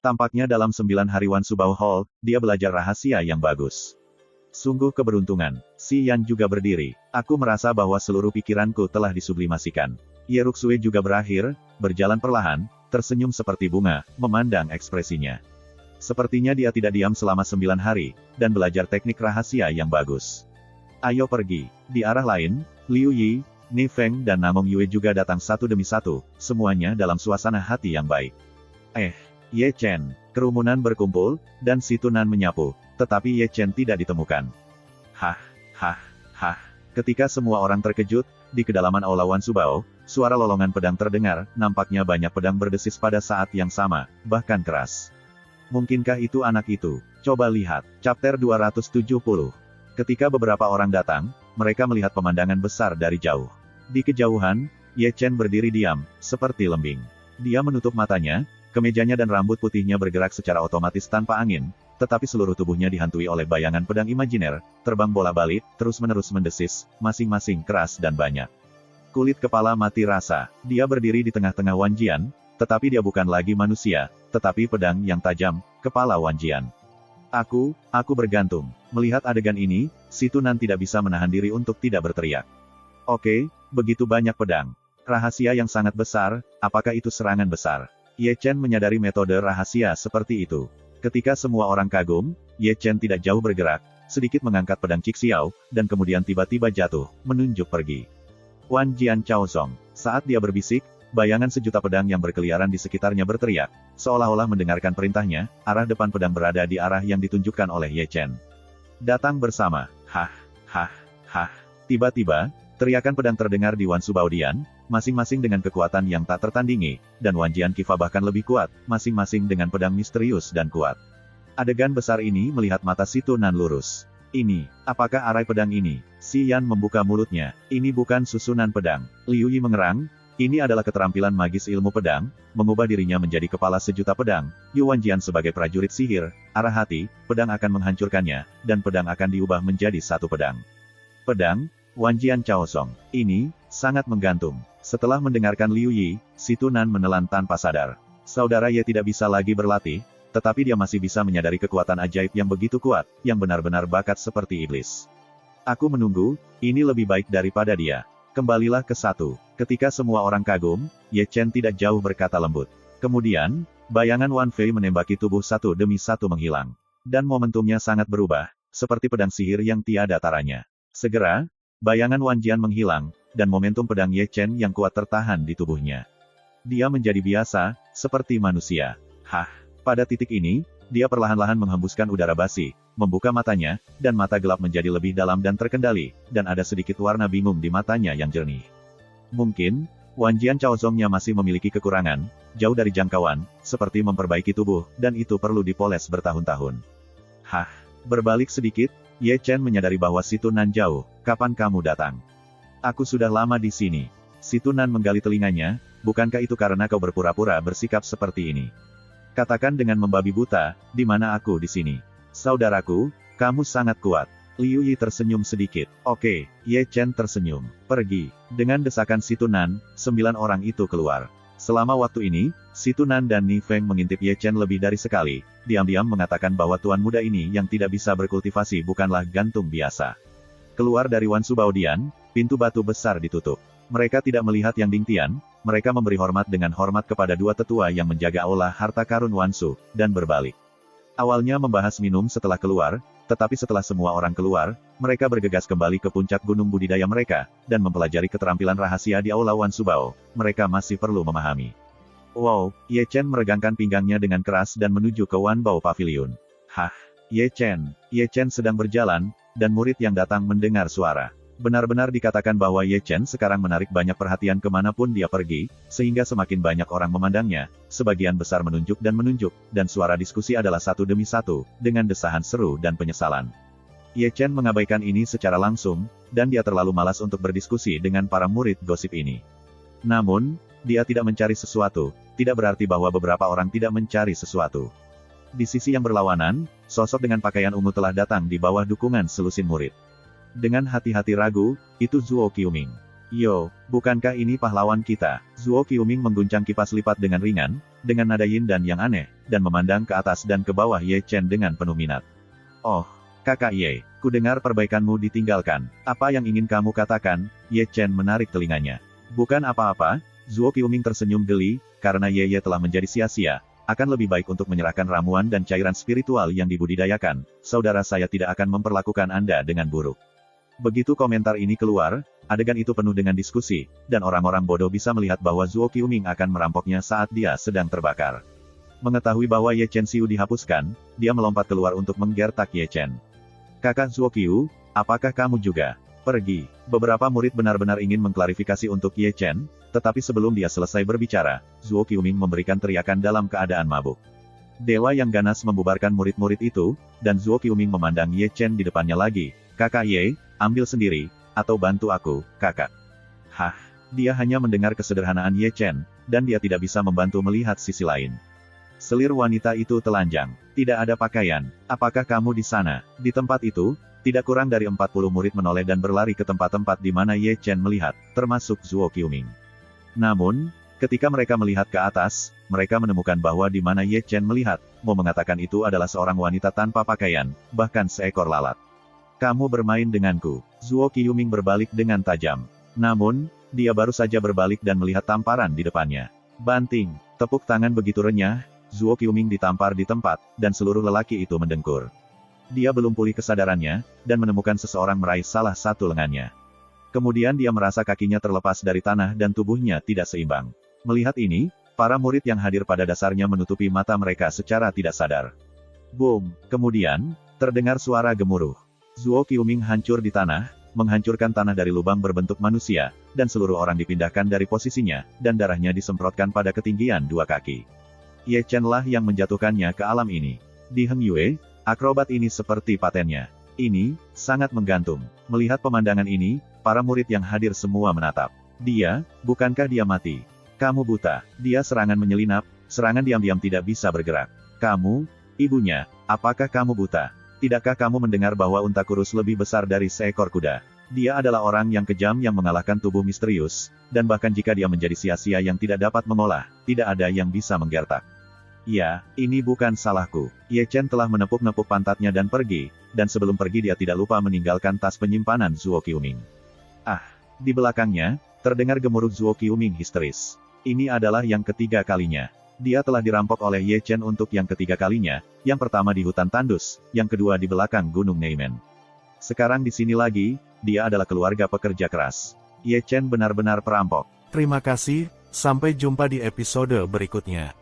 Tampaknya dalam 9 hari Wan Subao Hall, dia belajar rahasia yang bagus. Sungguh keberuntungan. Si Yan juga berdiri. Aku merasa bahwa seluruh pikiranku telah disublimasikan. Ye Ruxue juga berakhir, berjalan perlahan, tersenyum seperti bunga, memandang ekspresinya. Sepertinya dia tidak diam selama 9 hari, dan belajar teknik rahasia yang bagus. Ayo pergi. Di arah lain, Liu Yi, Ni Feng dan Namong Yue juga datang satu demi satu, semuanya dalam suasana hati yang baik. Ye Chen. Kerumunan berkumpul, dan si Tunan menyapu, tetapi Ye Chen tidak ditemukan. Hah. Ketika semua orang terkejut, di kedalaman aula Wan Subao, suara lolongan pedang terdengar, nampaknya banyak pedang berdesis pada saat yang sama, bahkan keras. Mungkinkah itu anak itu? Coba lihat. Chapter 270. Ketika beberapa orang datang, mereka melihat pemandangan besar dari jauh. Di kejauhan, Ye Chen berdiri diam, seperti lembing. Dia menutup matanya, kemejanya dan rambut putihnya bergerak secara otomatis tanpa angin, tetapi seluruh tubuhnya dihantui oleh bayangan pedang imajiner, terbang bola-balik, terus-menerus mendesis, masing-masing keras dan banyak. Kulit kepala mati rasa. Dia berdiri di tengah-tengah Wan Jian, tetapi dia bukan lagi manusia, tetapi pedang yang tajam, kepala Wan Jian. Aku bergantung. Melihat adegan ini, si Tunan tidak bisa menahan diri untuk tidak berteriak. Oke, begitu banyak pedang. Rahasia yang sangat besar, apakah itu serangan besar? Ye Chen menyadari metode rahasia seperti itu. Ketika semua orang kagum, Ye Chen tidak jauh bergerak, sedikit mengangkat pedang Cixiao, dan kemudian tiba-tiba jatuh, menunjuk pergi. Wan Jian Chaozong. Saat dia berbisik, bayangan sejuta pedang yang berkeliaran di sekitarnya berteriak, seolah-olah mendengarkan perintahnya, arah depan pedang berada di arah yang ditunjukkan oleh Ye Chen. Datang bersama. Hah. Tiba-tiba, teriakan pedang terdengar di Wan Subao Dian, masing-masing dengan kekuatan yang tak tertandingi, dan Wan Jian Qifa bahkan lebih kuat, masing-masing dengan pedang misterius dan kuat. Adegan besar ini melihat mata si Tunan lurus. Ini, apakah arai pedang ini? Si Yan membuka mulutnya. Ini bukan susunan pedang. Liu Yi mengerang. Ini adalah keterampilan magis ilmu pedang, mengubah dirinya menjadi kepala sejuta pedang. Yu Wan Jian sebagai prajurit sihir, arah hati, pedang akan menghancurkannya, dan pedang akan diubah menjadi satu pedang. Pedang, Wan Jian Chaozong. Ini, sangat menggantung. Setelah mendengarkan Liu Yi, si Tunan menelan tanpa sadar. Saudara Ye tidak bisa lagi berlatih, tetapi dia masih bisa menyadari kekuatan ajaib yang begitu kuat, yang benar-benar bakat seperti iblis. Aku menunggu, ini lebih baik daripada dia. Kembalilah ke satu. Ketika semua orang kagum, Ye Chen tidak jauh berkata lembut. Kemudian, bayangan Wan Fei menembaki tubuh satu demi satu menghilang. Dan momentumnya sangat berubah, seperti pedang sihir yang tiada taranya. Segera, bayangan Wan Jian menghilang, dan momentum pedang Ye Chen yang kuat tertahan di tubuhnya. Dia menjadi biasa, seperti manusia. Pada titik ini, dia perlahan-lahan menghembuskan udara basi, membuka matanya, dan mata gelap menjadi lebih dalam dan terkendali, dan ada sedikit warna bingung di matanya yang jernih. Mungkin, Wan Jian Chaozongnya masih memiliki kekurangan, jauh dari jangkauan, seperti memperbaiki tubuh, dan itu perlu dipoles bertahun-tahun. Berbalik sedikit, Ye Chen menyadari bahwa si Tunan jauh. Kapan kamu datang? Aku sudah lama di sini. Si Tunan menggali telinganya, bukankah itu karena kau berpura-pura bersikap seperti ini? Katakan dengan membabi buta, di mana aku di sini? Saudaraku, kamu sangat kuat. Liu Yi tersenyum sedikit. Oke, Ye Chen tersenyum. Pergi. Dengan desakan si Tunan, 9 orang itu keluar. Selama waktu ini, si Tunan dan Ni Feng mengintip Ye Chen lebih dari sekali, diam-diam mengatakan bahwa tuan muda ini yang tidak bisa berkultivasi bukanlah gantung biasa. Keluar dari Wan Subao Dian, pintu batu besar ditutup. Mereka tidak melihat Yang Ding Tian, mereka memberi hormat dengan hormat kepada dua tetua yang menjaga aula harta karun Wan Su, dan berbalik. Awalnya membahas minum setelah keluar, tetapi setelah semua orang keluar, Mereka bergegas kembali ke puncak gunung budidaya mereka, dan mempelajari keterampilan rahasia di Aula Wan Subao. Mereka masih perlu memahami. Wow, Ye Chen meregangkan pinggangnya dengan keras dan menuju ke Wan Bao Pavilion. Hah, Ye Chen sedang berjalan, dan murid yang datang mendengar suara. Benar-benar dikatakan bahwa Ye Chen sekarang menarik banyak perhatian kemanapun dia pergi, sehingga semakin banyak orang memandangnya, sebagian besar menunjuk, dan suara diskusi adalah satu demi satu, dengan desahan seru dan penyesalan. Ye Chen mengabaikan ini secara langsung, dan dia terlalu malas untuk berdiskusi dengan para murid gosip ini. Namun, dia tidak mencari sesuatu, tidak berarti bahwa beberapa orang tidak mencari sesuatu. Di sisi yang berlawanan, sosok dengan pakaian ungu telah datang di bawah dukungan selusin murid. Dengan hati-hati ragu, itu Zuo Qiuming. Yo, bukankah ini pahlawan kita? Zuo Qiuming mengguncang kipas lipat dengan ringan, dengan nada yin dan yang aneh, dan memandang ke atas dan ke bawah Ye Chen dengan penuh minat. Oh, Kakak Ye, ku dengar perbaikanmu ditinggalkan. Apa yang ingin kamu katakan? Ye Chen menarik telinganya. Bukan apa-apa, Zuo Qiuming tersenyum geli, karena Ye telah menjadi sia-sia. Akan lebih baik untuk menyerahkan ramuan dan cairan spiritual yang dibudidayakan. Saudara saya tidak akan memperlakukan Anda dengan buruk. Begitu komentar ini keluar, adegan itu penuh dengan diskusi, dan orang-orang bodoh bisa melihat bahwa Zuo Qiuming akan merampoknya saat dia sedang terbakar. Mengetahui bahwa Ye Chen Xiu dihapuskan, dia melompat keluar untuk menggertak Ye Chen. Kakak Zuo Qiu, apakah kamu juga pergi? Beberapa murid benar-benar ingin mengklarifikasi untuk Ye Chen, tetapi sebelum dia selesai berbicara, Zuo Qiuming memberikan teriakan dalam keadaan mabuk. Dewa yang ganas membubarkan murid-murid itu, dan Zuo Qiuming memandang Ye Chen di depannya lagi. Kakak Ye, ambil sendiri, atau bantu aku, kakak. Hah, dia hanya mendengar kesederhanaan Ye Chen, dan dia tidak bisa membantu melihat sisi lain. Selir wanita itu telanjang. Tidak ada pakaian. Apakah kamu di sana? Di tempat itu, tidak kurang dari 40 murid menoleh dan berlari ke tempat-tempat di mana Ye Chen melihat, termasuk Zuo Qiuming. Namun, ketika mereka melihat ke atas, mereka menemukan bahwa di mana Ye Chen melihat, mau mengatakan itu adalah seorang wanita tanpa pakaian, bahkan seekor lalat. Kamu bermain denganku. Zuo Qiuming berbalik dengan tajam. Namun, dia baru saja berbalik dan melihat tamparan di depannya. Banting, tepuk tangan begitu renyah, Zuo Qiuming ditampar di tempat, dan seluruh lelaki itu mendengkur. Dia belum pulih kesadarannya, dan menemukan seseorang meraih salah satu lengannya. Kemudian dia merasa kakinya terlepas dari tanah dan tubuhnya tidak seimbang. Melihat ini, para murid yang hadir pada dasarnya menutupi mata mereka secara tidak sadar. Boom! Kemudian, terdengar suara gemuruh. Zuo Qiuming hancur di tanah, menghancurkan tanah dari lubang berbentuk manusia, dan seluruh orang dipindahkan dari posisinya, dan darahnya disemprotkan pada ketinggian 2 kaki. Ye Chen lah yang menjatuhkannya ke alam ini. Di Heng Yue, akrobat ini seperti patennya. Ini, sangat menggantung. Melihat pemandangan ini, para murid yang hadir semua menatap. Dia, bukankah dia mati? Kamu buta. Dia serangan menyelinap, serangan diam-diam tidak bisa bergerak. Kamu, ibunya, apakah kamu buta? Tidakkah kamu mendengar bahwa unta kurus lebih besar dari seekor kuda? Dia adalah orang yang kejam yang mengalahkan tubuh misterius, dan bahkan jika dia menjadi sia-sia yang tidak dapat mengolah, tidak ada yang bisa menggertak. Ya, ini bukan salahku. Ye Chen telah menepuk-nepuk pantatnya dan pergi, dan sebelum pergi dia tidak lupa meninggalkan tas penyimpanan Zuo Qiuming. Ah, di belakangnya, terdengar gemuruh Zuo Qiuming histeris. Ini adalah yang ketiga kalinya. Dia telah dirampok oleh Ye Chen untuk yang ketiga kalinya, yang pertama di hutan tandus, yang kedua di belakang Gunung Neimen. Sekarang di sini lagi, dia adalah keluarga pekerja keras. Ye Chen benar-benar perampok. Terima kasih, sampai jumpa di episode berikutnya.